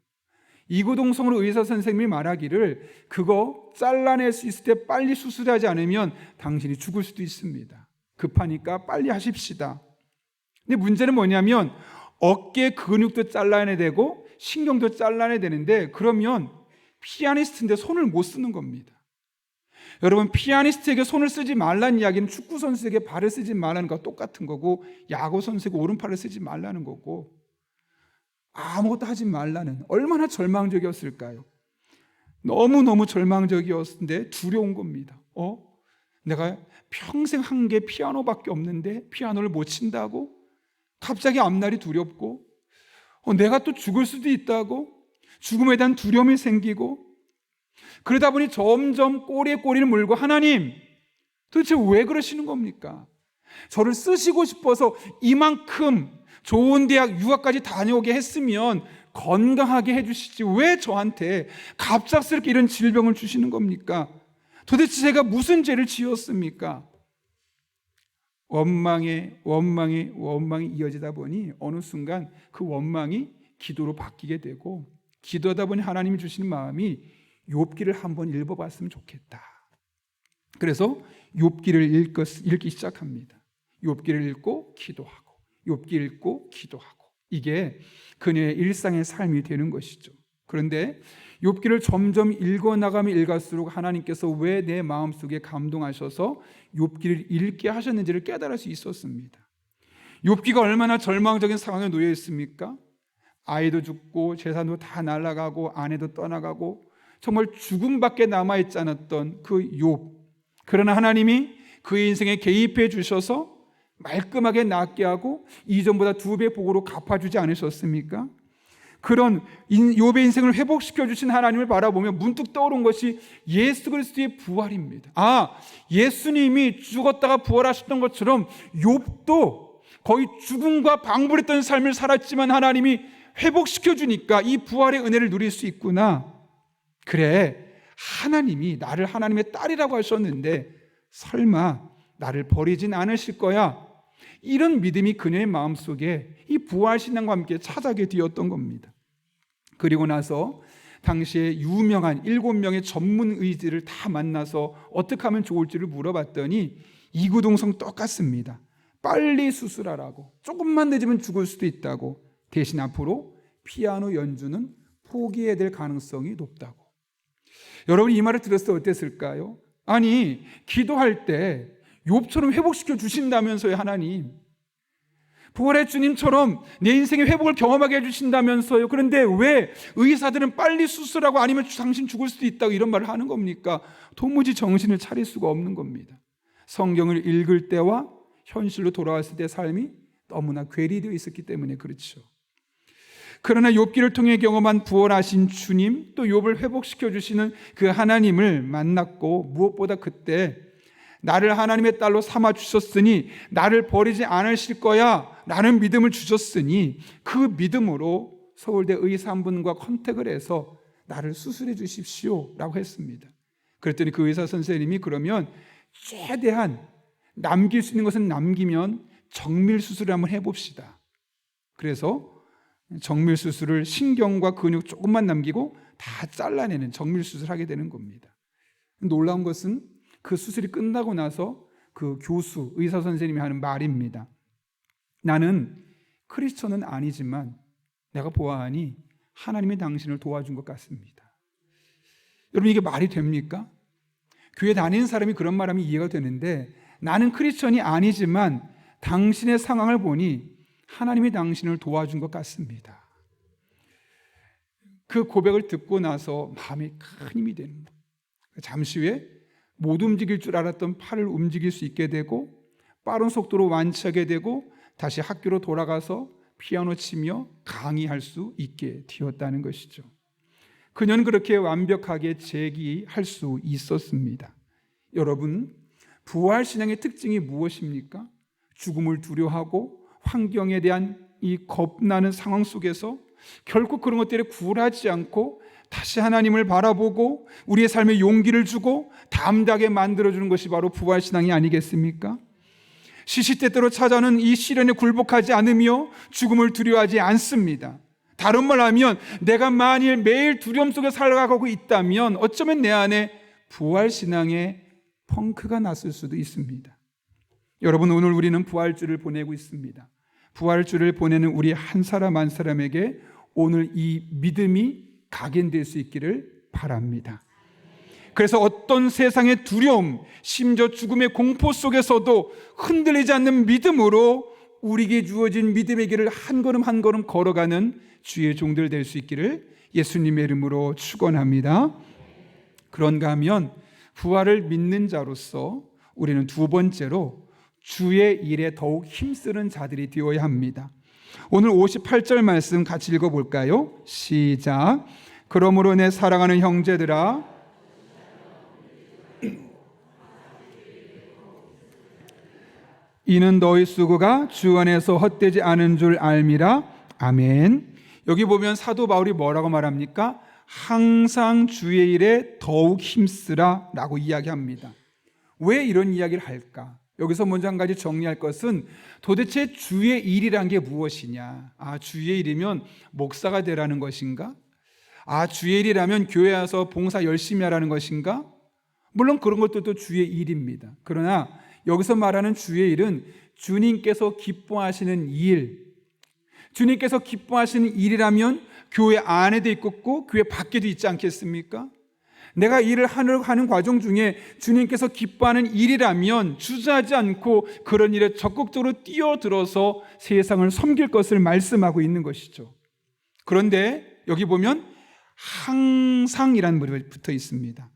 이구동성으로 의사 선생님이 말하기를 그거 잘라낼 수 있을 때 빨리 수술하지 않으면 당신이 죽을 수도 있습니다. 급하니까 빨리 하십시다. 근데 문제는 뭐냐면 어깨 근육도 잘라내야 되고 신경도 잘라내야 되는데, 그러면 피아니스트인데 손을 못 쓰는 겁니다. 여러분, 피아니스트에게 손을 쓰지 말라는 이야기는 축구 선수에게 발을 쓰지 말라는 거와 똑같은 거고, 야구 선수에게 오른팔을 쓰지 말라는 거고, 아무것도 하지 말라는, 얼마나 절망적이었을까요? 너무너무 절망적이었는데 두려운 겁니다. 내가 평생 한 게 피아노밖에 없는데 피아노를 못 친다고? 갑자기 앞날이 두렵고, 내가 또 죽을 수도 있다고? 죽음에 대한 두려움이 생기고, 그러다 보니 점점 꼬리에 꼬리를 물고, 하나님 도대체 왜 그러시는 겁니까? 저를 쓰시고 싶어서 이만큼 좋은 대학 유학까지 다녀오게 했으면 건강하게 해주시지 왜 저한테 갑작스럽게 이런 질병을 주시는 겁니까? 도대체 제가 무슨 죄를 지었습니까? 원망이 이어지다 보니 어느 순간 그 원망이 기도로 바뀌게 되고, 기도하다 보니 하나님이 주시는 마음이 욥기를 한번 읽어봤으면 좋겠다. 그래서 욥기를 읽기 시작합니다. 욥기를 읽고 기도하고, 욥기 읽고 기도하고, 이게 그녀의 일상의 삶이 되는 것이죠. 그런데 욥기를 점점 읽어나가면 읽을수록 하나님께서 왜 내 마음속에 감동하셔서 욥기를 읽게 하셨는지를 깨달을 수 있었습니다. 욥기가 얼마나 절망적인 상황에 놓여 있습니까? 아이도 죽고 재산도 다 날아가고 아내도 떠나가고 정말 죽음밖에 남아있지 않았던 그 욥. 그러나 하나님이 그의 인생에 개입해 주셔서 말끔하게 낫게 하고 이전보다 2배 복으로 갚아주지 않으셨습니까? 그런 욥의 인생을 회복시켜 주신 하나님을 바라보며 문득 떠오른 것이 예수 그리스도의 부활입니다. 예수님이 죽었다가 부활하셨던 것처럼 욥도 거의 죽음과 방불했던 삶을 살았지만 하나님이 회복시켜 주니까 이 부활의 은혜를 누릴 수 있구나. 그래, 하나님이 나를 하나님의 딸이라고 하셨는데 설마 나를 버리진 않으실 거야. 이런 믿음이 그녀의 마음속에 이 부활신앙과 함께 차자게 되었던 겁니다. 그리고 나서 당시에 유명한 7명의 전문 의지를 다 만나서 어떻게 하면 좋을지를 물어봤더니 이구동성 똑같습니다. 빨리 수술하라고, 조금만 늦으면 죽을 수도 있다고, 대신 앞으로 피아노 연주는 포기해야 될 가능성이 높다고. 여러분 이 말을 들었을 때 어땠을까요? 아니 기도할 때 욥처럼 회복시켜 주신다면서요. 하나님 부활의 주님처럼 내 인생의 회복을 경험하게 해주신다면서요. 그런데 왜 의사들은 빨리 수술하고 아니면 당신 죽을 수도 있다고 이런 말을 하는 겁니까? 도무지 정신을 차릴 수가 없는 겁니다. 성경을 읽을 때와 현실로 돌아왔을 때 삶이 너무나 괴리되어 있었기 때문에 그렇죠. 그러나 욥기를 통해 경험한 부활하신 주님, 또 욥을 회복시켜 주시는 그 하나님을 만났고, 무엇보다 그때 나를 하나님의 딸로 삼아 주셨으니 나를 버리지 않으실 거야 라는 믿음을 주셨으니 그 믿음으로 서울대 의사 한 분과 컨택을 해서 나를 수술해 주십시오 라고 했습니다. 그랬더니 그 의사 선생님이 그러면 최대한 남길 수 있는 것은 남기면 정밀 수술을 한번 해봅시다. 그래서 정밀 수술을 신경과 근육 조금만 남기고 다 잘라내는 정밀 수술을 하게 되는 겁니다. 놀라운 것은 그 수술이 끝나고 나서 그 교수, 의사 선생님이 하는 말입니다. 나는 크리스천은 아니지만 내가 보아하니 하나님이 당신을 도와준 것 같습니다. 여러분 이게 말이 됩니까? 교회 다니는 사람이 그런 말하면 이해가 되는데 나는 크리스천이 아니지만 당신의 상황을 보니 하나님이 당신을 도와준 것 같습니다. 그 고백을 듣고 나서 마음이 큰 힘이 됩니다. 잠시 후에 못 움직일 줄 알았던 팔을 움직일 수 있게 되고 빠른 속도로 완치하게 되고 다시 학교로 돌아가서 피아노 치며 강의할 수 있게 되었다는 것이죠. 그녀는 그렇게 완벽하게 재기할 수 있었습니다. 여러분, 부활신앙의 특징이 무엇입니까? 죽음을 두려워하고 환경에 대한 이 겁나는 상황 속에서 결코 그런 것들에 굴하지 않고 다시 하나님을 바라보고 우리의 삶에 용기를 주고 담대하게 만들어주는 것이 바로 부활신앙이 아니겠습니까? 시시때때로 찾아오는 이 시련에 굴복하지 않으며 죽음을 두려워하지 않습니다. 다른 말 하면 내가 만일 매일 두려움 속에 살아가고 있다면 어쩌면 내 안에 부활신앙의 펑크가 났을 수도 있습니다. 여러분, 오늘 우리는 부활주를 보내고 있습니다. 부활주를 보내는 우리 한 사람 한 사람에게 오늘 이 믿음이 각인될 수 있기를 바랍니다. 그래서 어떤 세상의 두려움, 심지어 죽음의 공포 속에서도 흔들리지 않는 믿음으로 우리에게 주어진 믿음의 길을 한 걸음 한 걸음 걸어가는 주의 종들 될 수 있기를 예수님의 이름으로 축원합니다. 그런가 하면 부활을 믿는 자로서 우리는 두 번째로 주의 일에 더욱 힘쓰는 자들이 되어야 합니다. 오늘 58절 말씀 같이 읽어볼까요? 시작. 그러므로 내 사랑하는 형제들아, 이는 너희 수고가 주 안에서 헛되지 않은 줄 알미라. 아멘. 여기 보면 사도 바울이 뭐라고 말합니까? 항상 주의 일에 더욱 힘쓰라 라고 이야기합니다. 왜 이런 이야기를 할까? 여기서 먼저 한 가지 정리할 것은 도대체 주의 일이란 게 무엇이냐? 주의 일이면 목사가 되라는 것인가? 주의 일이라면 교회 와서 봉사 열심히 하라는 것인가? 물론 그런 것들도 주의 일입니다. 그러나 여기서 말하는 주의 일은 주님께서 기뻐하시는 일, 주님께서 기뻐하시는 일이라면 교회 안에도 있고 교회 밖에도 있지 않겠습니까? 내가 일을 하는 과정 중에 주님께서 기뻐하는 일이라면 주저하지 않고 그런 일에 적극적으로 뛰어들어서 세상을 섬길 것을 말씀하고 있는 것이죠. 그런데 여기 보면 항상이라는 말이 붙어 있습니다.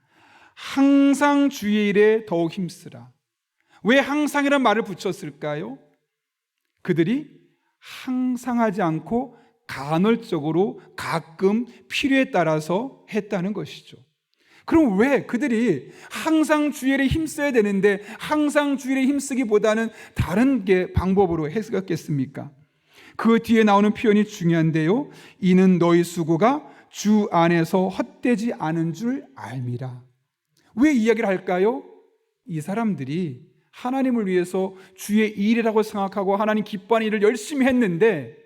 항상 주의 일에 더욱 힘쓰라. 왜 항상이라는 말을 붙였을까요? 그들이 항상 하지 않고 간헐적으로 가끔 필요에 따라서 했다는 것이죠. 그럼 왜 그들이 항상 주의 일에 힘써야 되는데 항상 주의 일에 힘쓰기보다는 다른 방법으로 했겠습니까? 그 뒤에 나오는 표현이 중요한데요. 이는 너희 수고가 주 안에서 헛되지 않은 줄 알미라. 왜 이야기를 할까요? 이 사람들이 하나님을 위해서 주의 일이라고 생각하고 하나님 기뻐하는 일을 열심히 했는데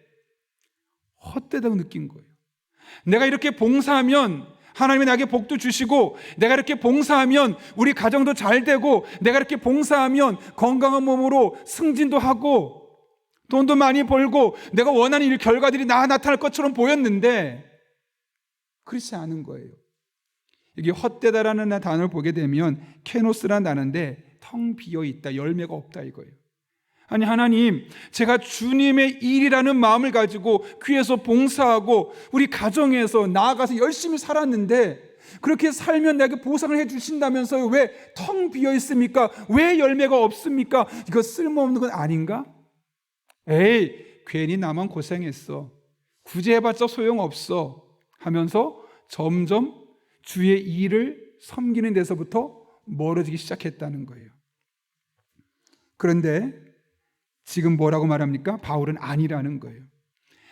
헛되다고 느낀 거예요. 내가 이렇게 봉사하면 하나님이 나에게 복도 주시고, 내가 이렇게 봉사하면 우리 가정도 잘 되고, 내가 이렇게 봉사하면 건강한 몸으로 승진도 하고 돈도 많이 벌고 내가 원하는 일 결과들이 나타날 것처럼 보였는데 그렇지 않은 거예요. 여기 헛되다라는 단어를 보게 되면 케노스라는 단어인데 텅 비어있다, 열매가 없다 이거예요. 아니 하나님, 제가 주님의 일이라는 마음을 가지고 귀에서 봉사하고 우리 가정에서 나아가서 열심히 살았는데 그렇게 살면 내게 보상을 해주신다면서요, 왜 텅 비어있습니까? 왜 열매가 없습니까? 이거 쓸모없는 건 아닌가? 에이, 괜히 나만 고생했어, 굳이 해봤자 소용없어 하면서 점점 주의 일을 섬기는 데서부터 멀어지기 시작했다는 거예요. 그런데 지금 뭐라고 말합니까? 바울은 아니라는 거예요.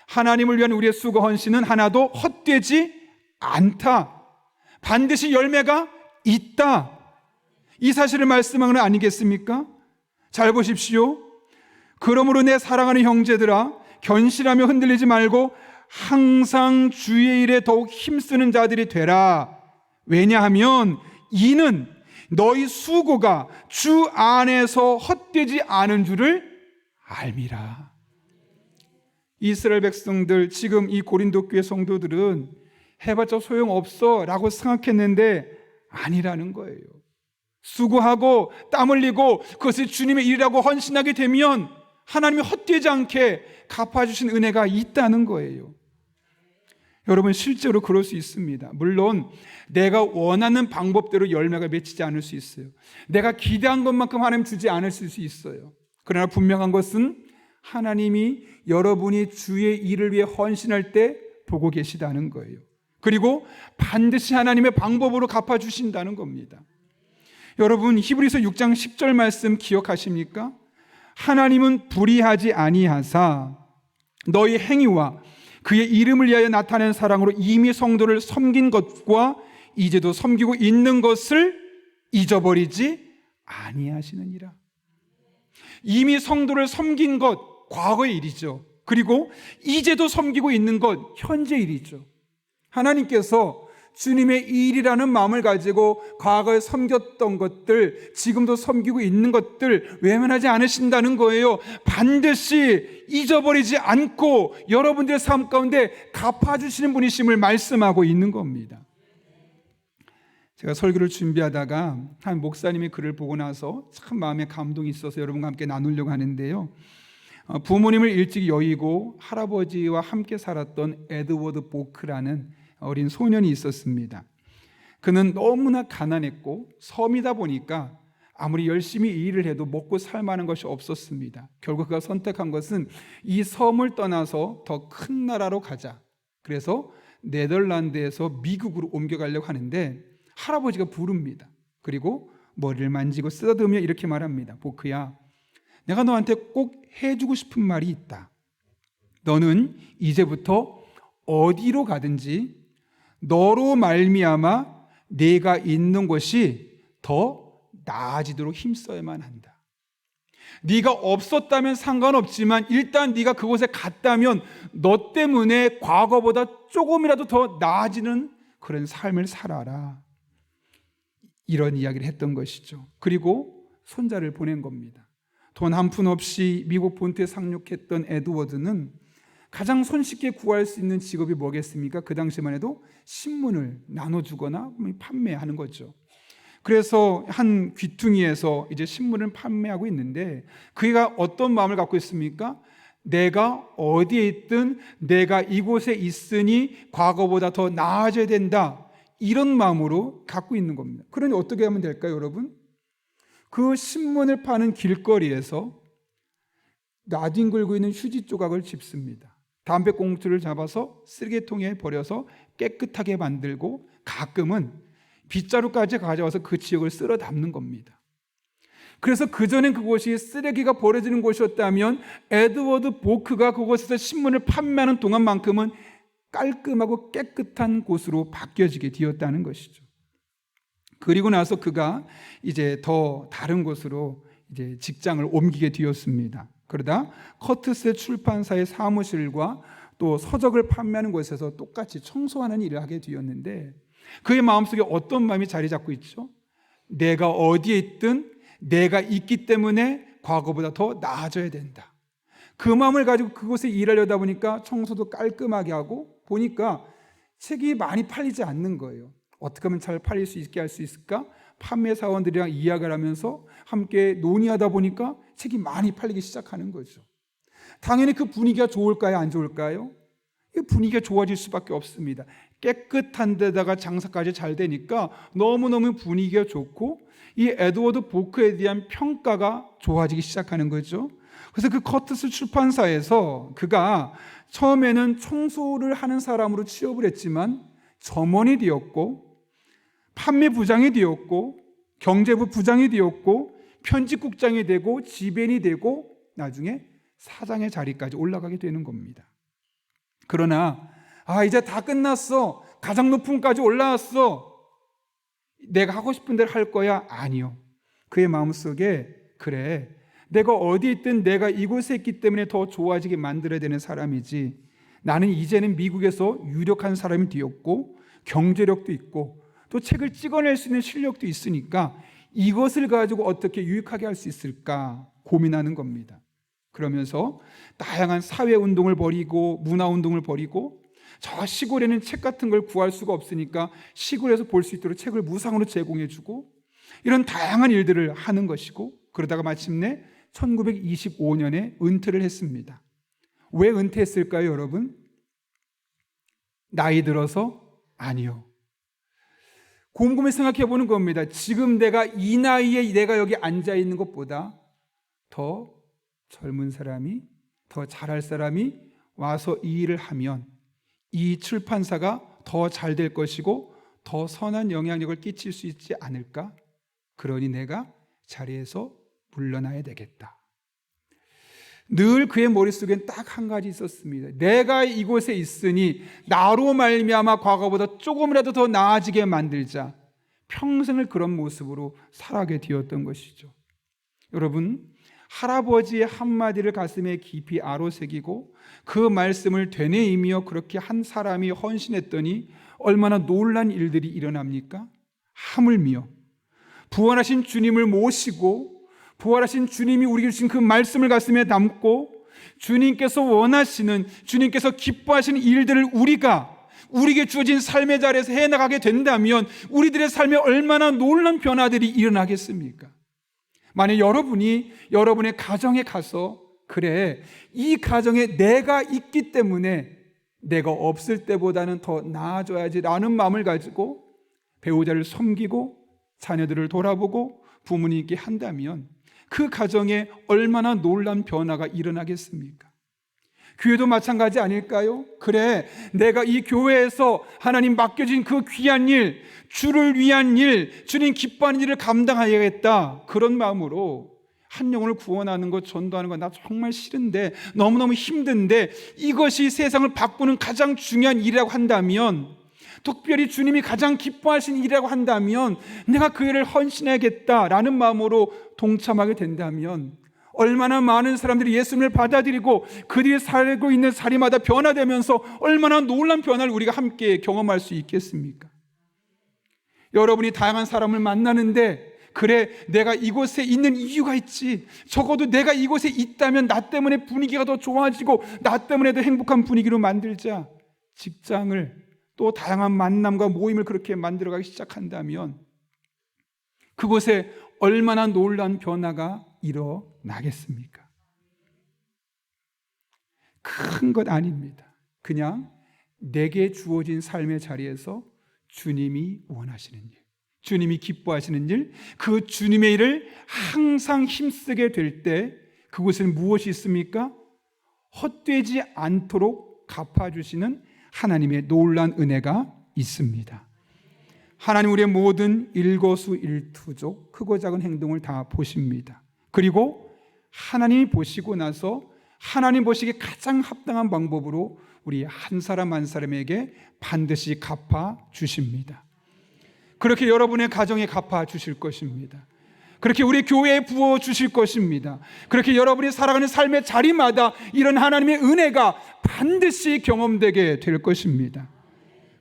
하나님을 위한 우리의 수고 헌신은 하나도 헛되지 않다. 반드시 열매가 있다. 이 사실을 말씀하는 건 아니겠습니까? 잘 보십시오. 그러므로 내 사랑하는 형제들아, 견실하며 흔들리지 말고 항상 주의 일에 더욱 힘쓰는 자들이 되라. 왜냐하면 이는 너희 수고가 주 안에서 헛되지 않은 줄을 알미라. 이스라엘 백성들, 지금 이 고린도 교회 성도들은 해봤자 소용없어 라고 생각했는데 아니라는 거예요. 수고하고 땀 흘리고 그것을 주님의 일이라고 헌신하게 되면 하나님이 헛되지 않게 갚아주신 은혜가 있다는 거예요. 여러분, 실제로 그럴 수 있습니다. 물론 내가 원하는 방법대로 열매가 맺히지 않을 수 있어요. 내가 기대한 것만큼 하나님 주지 않을 수 있어요. 그러나 분명한 것은 하나님이 여러분이 주의 일을 위해 헌신할 때 보고 계시다는 거예요. 그리고 반드시 하나님의 방법으로 갚아주신다는 겁니다. 여러분, 히브리서 6장 10절 말씀 기억하십니까? 하나님은 불의하지 아니하사 너희 행위와 그의 이름을 위하여 나타낸 사랑으로 이미 성도를 섬긴 것과 이제도 섬기고 있는 것을 잊어버리지 아니하시느니라. 이미 성도를 섬긴 것, 과거의 일이죠. 그리고 이제도 섬기고 있는 것, 현재 일이죠. 하나님께서 주님의 일이라는 마음을 가지고 과거에 섬겼던 것들, 지금도 섬기고 있는 것들 외면하지 않으신다는 거예요. 반드시 잊어버리지 않고 여러분들의 삶 가운데 갚아주시는 분이심을 말씀하고 있는 겁니다. 제가 설교를 준비하다가 한 목사님의 글을 보고 나서 참 마음에 감동이 있어서 여러분과 함께 나누려고 하는데요. 부모님을 일찍 여의고 할아버지와 함께 살았던 에드워드 보크라는 어린 소년이 있었습니다. 그는 너무나 가난했고 섬이다 보니까 아무리 열심히 일을 해도 먹고 살 만한 것이 없었습니다. 결국 그가 선택한 것은 이 섬을 떠나서 더 큰 나라로 가자. 그래서 네덜란드에서 미국으로 옮겨가려고 하는데 할아버지가 부릅니다. 그리고 머리를 만지고 쓰다듬으며 이렇게 말합니다. 보크야, 내가 너한테 꼭 해주고 싶은 말이 있다. 너는 이제부터 어디로 가든지 너로 말미암아 내가 있는 곳이 더 나아지도록 힘써야만 한다. 네가 없었다면 상관없지만 일단 네가 그곳에 갔다면 너 때문에 과거보다 조금이라도 더 나아지는 그런 삶을 살아라. 이런 이야기를 했던 것이죠. 그리고 손자를 보낸 겁니다. 돈 한 푼 없이 미국 본토에 상륙했던 에드워드는 가장 손쉽게 구할 수 있는 직업이 뭐겠습니까? 그 당시만 해도 신문을 나눠주거나 판매하는 거죠. 그래서 한 귀퉁이에서 이제 신문을 판매하고 있는데 그가 어떤 마음을 갖고 있습니까? 내가 어디에 있든 내가 이곳에 있으니 과거보다 더 나아져야 된다, 이런 마음으로 갖고 있는 겁니다. 그러니 어떻게 하면 될까요, 여러분? 그 신문을 파는 길거리에서 나뒹굴고 있는 휴지 조각을 집습니다. 담배꽁초를 잡아서 쓰레기통에 버려서 깨끗하게 만들고 가끔은 빗자루까지 가져와서 그 지역을 쓸어 담는 겁니다. 그래서 그전엔 그곳이 쓰레기가 버려지는 곳이었다면 에드워드 보크가 그곳에서 신문을 판매하는 동안만큼은 깔끔하고 깨끗한 곳으로 바뀌어지게 되었다는 것이죠. 그리고 나서 그가 이제 더 다른 곳으로 이제 직장을 옮기게 되었습니다. 그러다 커트스 출판사의 사무실과 또 서적을 판매하는 곳에서 똑같이 청소하는 일을 하게 되었는데 그의 마음속에 어떤 마음이 자리 잡고 있죠? 내가 어디에 있든 내가 있기 때문에 과거보다 더 나아져야 된다. 그 마음을 가지고 그곳에 일하려다 보니까 청소도 깔끔하게 하고 보니까 책이 많이 팔리지 않는 거예요. 어떻게 하면 잘 팔릴 수 있게 할 수 있을까? 판매 사원들이랑 이야기를 하면서 함께 논의하다 보니까 책이 많이 팔리기 시작하는 거죠. 당연히 그 분위기가 좋을까요? 안 좋을까요? 이 분위기가 좋아질 수밖에 없습니다. 깨끗한 데다가 장사까지 잘 되니까 너무너무 분위기가 좋고 이 에드워드 보크에 대한 평가가 좋아지기 시작하는 거죠. 그래서 그 커트스 출판사에서 그가 처음에는 청소를 하는 사람으로 취업을 했지만 점원이 되었고 판매 부장이 되었고 경제부 부장이 되었고 편집국장이 되고 지배인이 되고 나중에 사장의 자리까지 올라가게 되는 겁니다. 그러나 이제 다 끝났어, 가장 높은 곳까지 올라왔어, 내가 하고 싶은 대로 할 거야? 아니요. 그의 마음속에 그래, 내가 어디 있든 내가 이곳에 있기 때문에 더 좋아지게 만들어야 되는 사람이지, 나는 이제는 미국에서 유력한 사람이 되었고 경제력도 있고 또 책을 찍어낼 수 있는 실력도 있으니까 이것을 가지고 어떻게 유익하게 할 수 있을까 고민하는 겁니다. 그러면서 다양한 사회운동을 벌이고 문화운동을 벌이고 저 시골에는 책 같은 걸 구할 수가 없으니까 시골에서 볼 수 있도록 책을 무상으로 제공해주고 이런 다양한 일들을 하는 것이고 그러다가 마침내 1925년에 은퇴를 했습니다. 왜 은퇴했을까요, 여러분? 나이 들어서? 아니요. 곰곰이 생각해 보는 겁니다. 지금 내가 이 나이에 내가 여기 앉아 있는 것보다 더 젊은 사람이, 더 잘할 사람이 와서 이 일을 하면 이 출판사가 더 잘 될 것이고 더 선한 영향력을 끼칠 수 있지 않을까? 그러니 내가 자리에서 물러나야 되겠다. 늘 그의 머릿속엔 딱 한 가지 있었습니다. 내가 이곳에 있으니 나로 말미암아 과거보다 조금이라도 더 나아지게 만들자. 평생을 그런 모습으로 살아가게 되었던 것이죠. 여러분, 할아버지의 한마디를 가슴에 깊이 아로새기고 그 말씀을 되뇌이며 그렇게 한 사람이 헌신했더니 얼마나 놀란 일들이 일어납니까? 하물며 부활하신 주님을 모시고 부활하신 주님이 우리에게 주신 그 말씀을 가슴에 담고 주님께서 원하시는, 주님께서 기뻐하시는 일들을 우리에게 주어진 삶의 자리에서 해나가게 된다면 우리들의 삶에 얼마나 놀라운 변화들이 일어나겠습니까? 만약 여러분이 여러분의 가정에 가서 그래, 이 가정에 내가 있기 때문에 내가 없을 때보다는 더 나아져야지 라는 마음을 가지고 배우자를 섬기고 자녀들을 돌아보고 부모님께 한다면 그 가정에 얼마나 놀라운 변화가 일어나겠습니까? 교회도 마찬가지 아닐까요? 그래, 내가 이 교회에서 하나님 맡겨진 그 귀한 일, 주를 위한 일, 주님 기뻐하는 일을 감당해야겠다, 그런 마음으로 한 영혼을 구원하는 것, 전도하는 것 나 정말 싫은데, 너무너무 힘든데 이것이 세상을 바꾸는 가장 중요한 일이라고 한다면, 특별히 주님이 가장 기뻐하신 일이라고 한다면 내가 그 일을 헌신해야겠다라는 마음으로 동참하게 된다면 얼마나 많은 사람들이 예수님을 받아들이고 그들이 살고 있는 자리마다 변화되면서 얼마나 놀라운 변화를 우리가 함께 경험할 수 있겠습니까? 여러분이 다양한 사람을 만나는데 그래, 내가 이곳에 있는 이유가 있지. 적어도 내가 이곳에 있다면 나 때문에 분위기가 더 좋아지고 나 때문에 더 행복한 분위기로 만들자. 직장을 또 다양한 만남과 모임을 그렇게 만들어가기 시작한다면 그곳에 얼마나 놀라운 변화가 일어나겠습니까? 큰 것 아닙니다. 그냥 내게 주어진 삶의 자리에서 주님이 원하시는 일, 주님이 기뻐하시는 일, 그 주님의 일을 항상 힘쓰게 될 때 그곳에는 무엇이 있습니까? 헛되지 않도록 갚아주시는 하나님의 놀라운 은혜가 있습니다. 하나님 우리의 모든 일거수일투족, 크고 작은 행동을 다 보십니다. 그리고 하나님이 보시고 나서 하나님 보시기에 가장 합당한 방법으로 우리 한 사람 한 사람에게 반드시 갚아 주십니다. 그렇게 여러분의 가정에 갚아 주실 것입니다. 그렇게 우리 교회에 부어 주실 것입니다. 그렇게 여러분이 살아가는 삶의 자리마다 이런 하나님의 은혜가 반드시 경험되게 될 것입니다.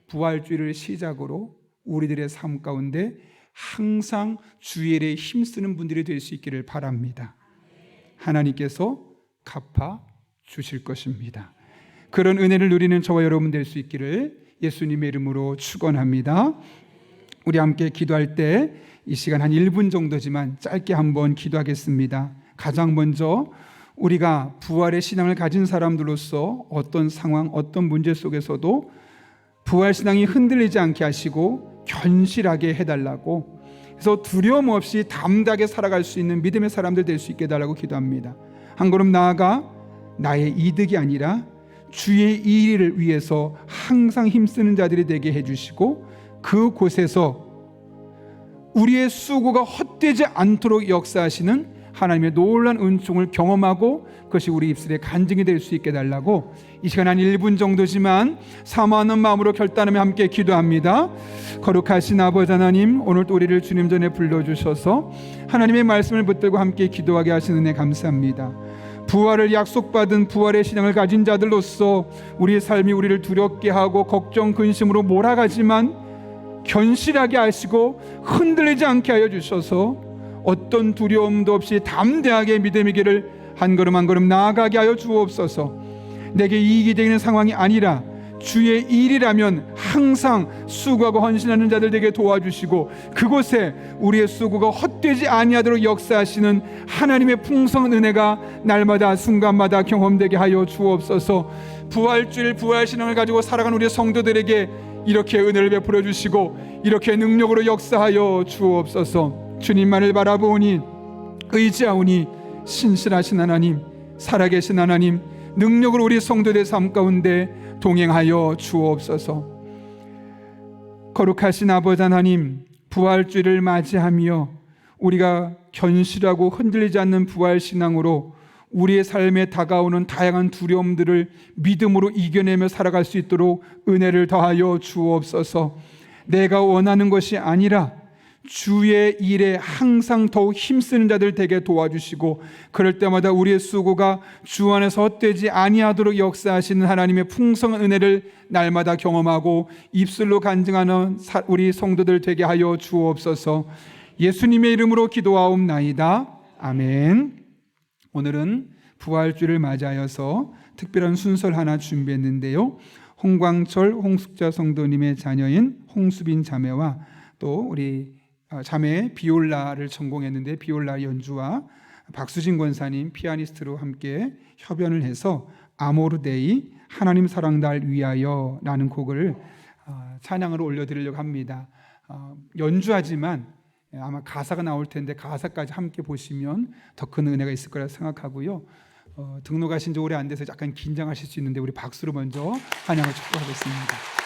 부활주의를 시작으로 우리들의 삶 가운데 항상 주의 일에 힘쓰는 분들이 될 수 있기를 바랍니다. 하나님께서 갚아 주실 것입니다. 그런 은혜를 누리는 저와 여러분 될 수 있기를 예수님의 이름으로 축원합니다. 우리 함께 기도할 때 이 시간 한 1분 정도지만 짧게 한번 기도하겠습니다. 가장 먼저 우리가 부활의 신앙을 가진 사람들로서 어떤 상황, 어떤 문제 속에서도 부활 신앙이 흔들리지 않게 하시고 견실하게 해달라고, 그래서 두려움 없이 담대하게 살아갈 수 있는 믿음의 사람들 될 수 있게 해달라고 기도합니다. 한 걸음 나아가 나의 이득이 아니라 주의 일을 위해서 항상 힘쓰는 자들이 되게 해주시고 그곳에서 우리의 수고가 헛되지 않도록 역사하시는 하나님의 놀라운 은총을 경험하고 그것이 우리 입술에 간증이 될 수 있게 해달라고 이 시간 한 1분 정도지만 사모하는 마음으로 결단하며 함께 기도합니다. 거룩하신 아버지 하나님, 오늘도 우리를 주님 전에 불러주셔서 하나님의 말씀을 붙들고 함께 기도하게 하시는 은혜 감사합니다. 부활을 약속받은 부활의 신앙을 가진 자들로서 우리의 삶이 우리를 두렵게 하고 걱정 근심으로 몰아가지만 견실하게 하시고 흔들리지 않게 하여 주셔서 어떤 두려움도 없이 담대하게 믿음의 길을 한 걸음 한 걸음 나아가게 하여 주옵소서. 내게 이익이 되는 상황이 아니라 주의 일이라면 항상 수고하고 헌신하는 자들 되게 도와주시고 그곳에 우리의 수고가 헛되지 아니하도록 역사하시는 하나님의 풍성한 은혜가 날마다 순간마다 경험되게 하여 주옵소서. 부활주일 부활신앙을 가지고 살아가는 우리 성도들에게 이렇게 은혜를 베풀어 주시고 이렇게 능력으로 역사하여 주옵소서. 주님만을 바라보니 의지하오니 신실하신 하나님, 살아계신 하나님, 능력으로 우리 성도들의 삶 가운데 동행하여 주옵소서. 거룩하신 아버지 하나님, 부활주일을 맞이하며 우리가 견실하고 흔들리지 않는 부활신앙으로 우리의 삶에 다가오는 다양한 두려움들을 믿음으로 이겨내며 살아갈 수 있도록 은혜를 더하여 주옵소서. 내가 원하는 것이 아니라 주의 일에 항상 더욱 힘쓰는 자들 되게 도와주시고 그럴 때마다 우리의 수고가 주 안에서 헛되지 아니하도록 역사하시는 하나님의 풍성한 은혜를 날마다 경험하고 입술로 간증하는 우리 성도들 되게 하여 주옵소서. 예수님의 이름으로 기도하옵나이다. 아멘. 오늘은 부활주를 맞이하여서 특별한 순서를 하나 준비했는데요. 홍광철 홍숙자 성도님의 자녀인 홍수빈 자매와 또 우리 자매 비올라를 전공했는데 비올라 연주와 박수진 권사님 피아니스트로 함께 협연을 해서 아모르데이 하나님 사랑 날 위하여 라는 곡을 찬양으로 올려드리려고 합니다. 연주하지만 아마 가사가 나올 텐데 가사까지 함께 보시면 더 큰 은혜가 있을 거라 생각하고요. 등록하신 지 오래 안 돼서 약간 긴장하실 수 있는데 우리 박수로 먼저 찬양을 축복하겠습니다.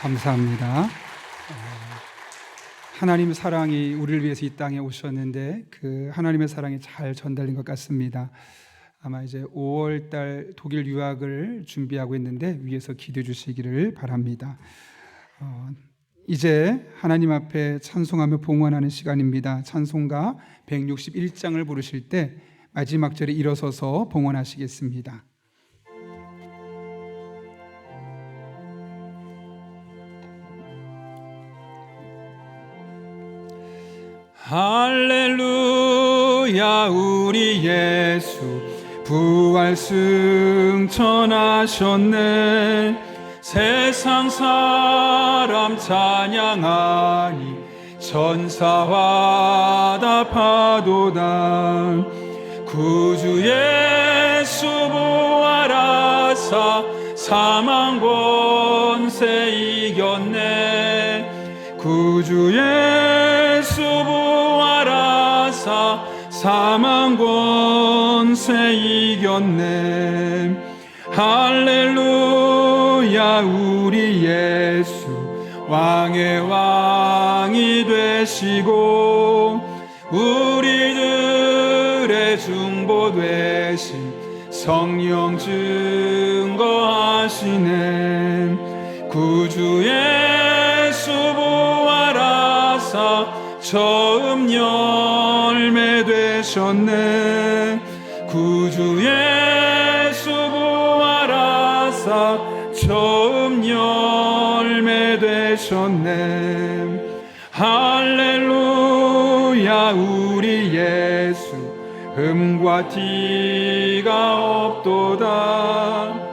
감사합니다. 하나님 사랑이 우리를 위해서 이 땅에 오셨는데 그 하나님의 사랑이 잘 전달된 것 같습니다. 아마 이제 5월 달 독일 유학을 준비하고 있는데 위에서 기도해 주시기를 바랍니다. 이제 하나님 앞에 찬송하며 봉헌하는 시간입니다. 찬송가 161장을 부르실 때 마지막 절에 일어서서 봉헌하시겠습니다. 할렐루야 우리 예수 부활 승천하셨네. 세상 사람 찬양하니 천사와 답하도다. 구주 예수 부활하사 사망 권세 이겼네. 구주 예수 부활하사 사망 권세 이겼네. 할렐루야 우리 예수 왕의 왕이 되시고 우리들의 중보 되신 성령 증거하시네. 구주 예수 부활하사 처음 열매 되셨네. 구주 예수 부활하사 처음 열매 되셨네. 할렐루야 우리 예수 흠과 티가 없도다.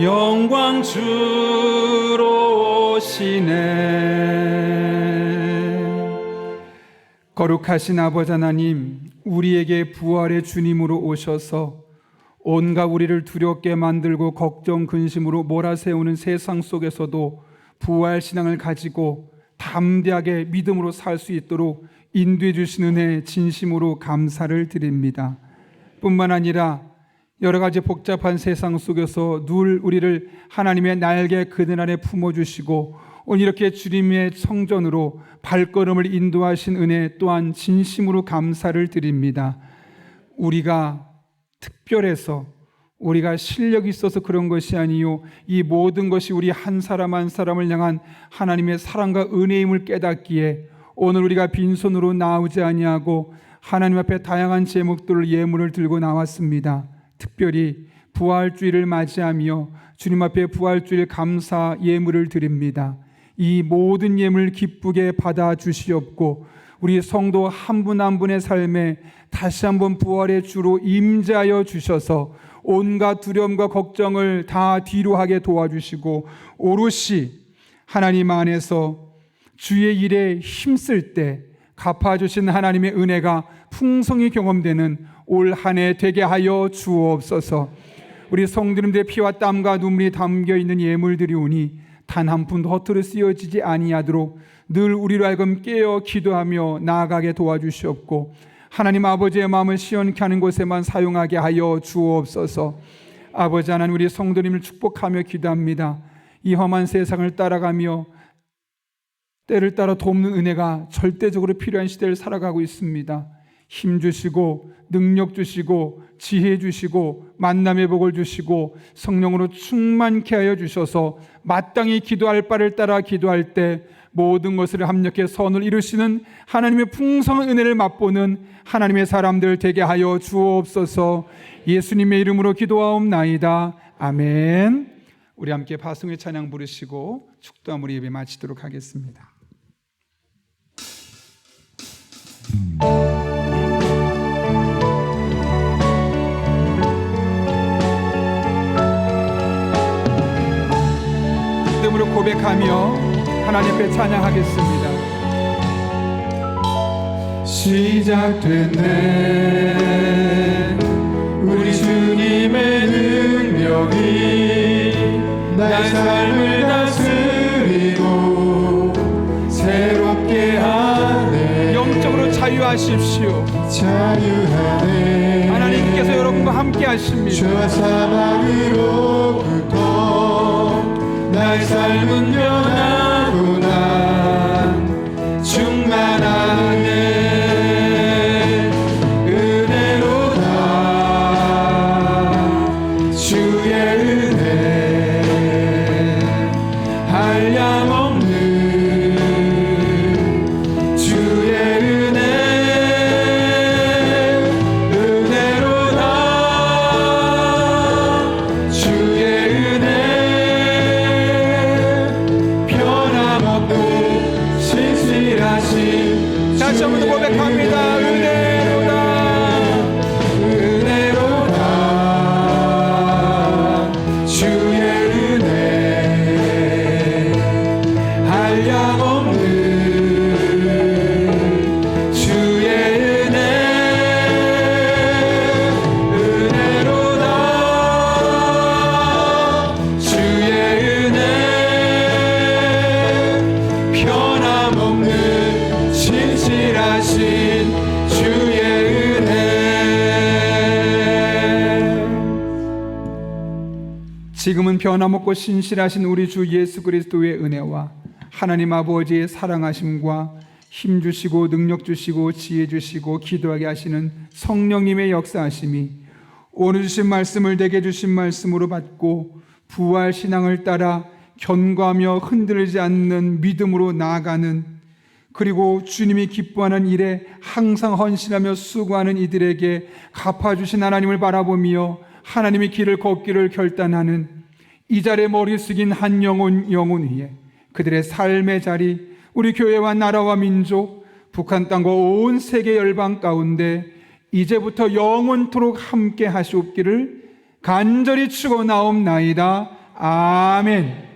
영광 주로 오시네. 거룩하신 아버지 하나님, 우리에게 부활의 주님으로 오셔서 온갖 우리를 두렵게 만들고 걱정 근심으로 몰아세우는 세상 속에서도 부활 신앙을 가지고 담대하게 믿음으로 살 수 있도록 인도해 주신 은혜 진심으로 감사를 드립니다. 뿐만 아니라 여러 가지 복잡한 세상 속에서 늘 우리를 하나님의 날개 그늘 아래 품어주시고 오늘 이렇게 주님의 성전으로 발걸음을 인도하신 은혜 또한 진심으로 감사를 드립니다. 우리가 특별해서 우리가 실력이 있어서 그런 것이 아니요 이 모든 것이 우리 한 사람 한 사람을 향한 하나님의 사랑과 은혜임을 깨닫기에 오늘 우리가 빈손으로 나오지 아니하고 하나님 앞에 다양한 제목들을 예물을 들고 나왔습니다. 특별히 부활주일을 맞이하며 주님 앞에 부활주일 감사 예물을 드립니다. 이 모든 예물 기쁘게 받아주시옵고 우리 성도 한 분 한 분의 삶에 다시 한번 부활의 주로 임재하여 주셔서 온갖 두려움과 걱정을 다 뒤로 하게 도와주시고 오롯이 하나님 안에서 주의 일에 힘쓸 때 갚아주신 하나님의 은혜가 풍성히 경험되는 올 한 해 되게 하여 주옵소서. 우리 성도님들의 피와 땀과 눈물이 담겨있는 예물들이오니 단 한 푼도 허투루 쓰여지지 아니하도록 늘 우리로 하여금 깨어 기도하며 나아가게 도와주시옵고 하나님 아버지의 마음을 시원케 하는 곳에만 사용하게 하여 주옵소서. 아버지 하나님, 우리 성도님을 축복하며 기도합니다. 이 험한 세상을 따라가며 때를 따라 돕는 은혜가 절대적으로 필요한 시대를 살아가고 있습니다. 힘 주시고 능력 주시고 지혜 주시고 만남의 복을 주시고 성령으로 충만케 하여 주셔서 마땅히 기도할 바를 따라 기도할 때 모든 것을 합력해 선을 이루시는 하나님의 풍성한 은혜를 맛보는 하나님의 사람들 되게 하여 주옵소서. 예수님의 이름으로 기도하옵나이다. 아멘. 우리 함께 파송의 찬양 부르시고 축도함으로 예배 마치도록 하겠습니다. 믿음으로 고백하며 하나님 앞에 찬양하겠습니다. 시작됐네. 우리 주님의 능력이 나의 삶을 다스리고 새롭게 하네. 영적으로 자유하십시오. 자유하네. 하나님께서 여러분과 함께 하십니다. 죄와 사망으로부터 나의 삶은 변하구나. 충만하네. 은혜로다. 주의 은혜 한량없는 주의 은혜. 은혜로다. 주의 은혜 변함없고 신실하신 다시 한 번 더 고백합니다. 은혜로다. 은혜로다. 주의 은혜 한량없는 주의 은혜. 은혜로다. 주의 은혜 변함없는 신실하신 주의 은혜. 지금은 변함없고 신실하신 우리 주 예수 그리스도의 은혜와 하나님 아버지의 사랑하심과 힘 주시고 능력 주시고 지혜 주시고 기도하게 하시는 성령님의 역사하심이 오늘 주신 말씀을 내게 주신 말씀으로 받고 부활 신앙을 따라 견고하며 흔들리지 않는 믿음으로 나아가는, 그리고 주님이 기뻐하는 일에 항상 헌신하며 수고하는 이들에게 갚아주신 하나님을 바라보며 하나님의 길을 걷기를 결단하는 이 자리에 머리 숙인 한 영혼 위에 그들의 삶의 자리, 우리 교회와 나라와 민족, 북한 땅과 온 세계 열방 가운데 이제부터 영원토록 함께 하시옵기를 간절히 축원하옵나이다. 아멘.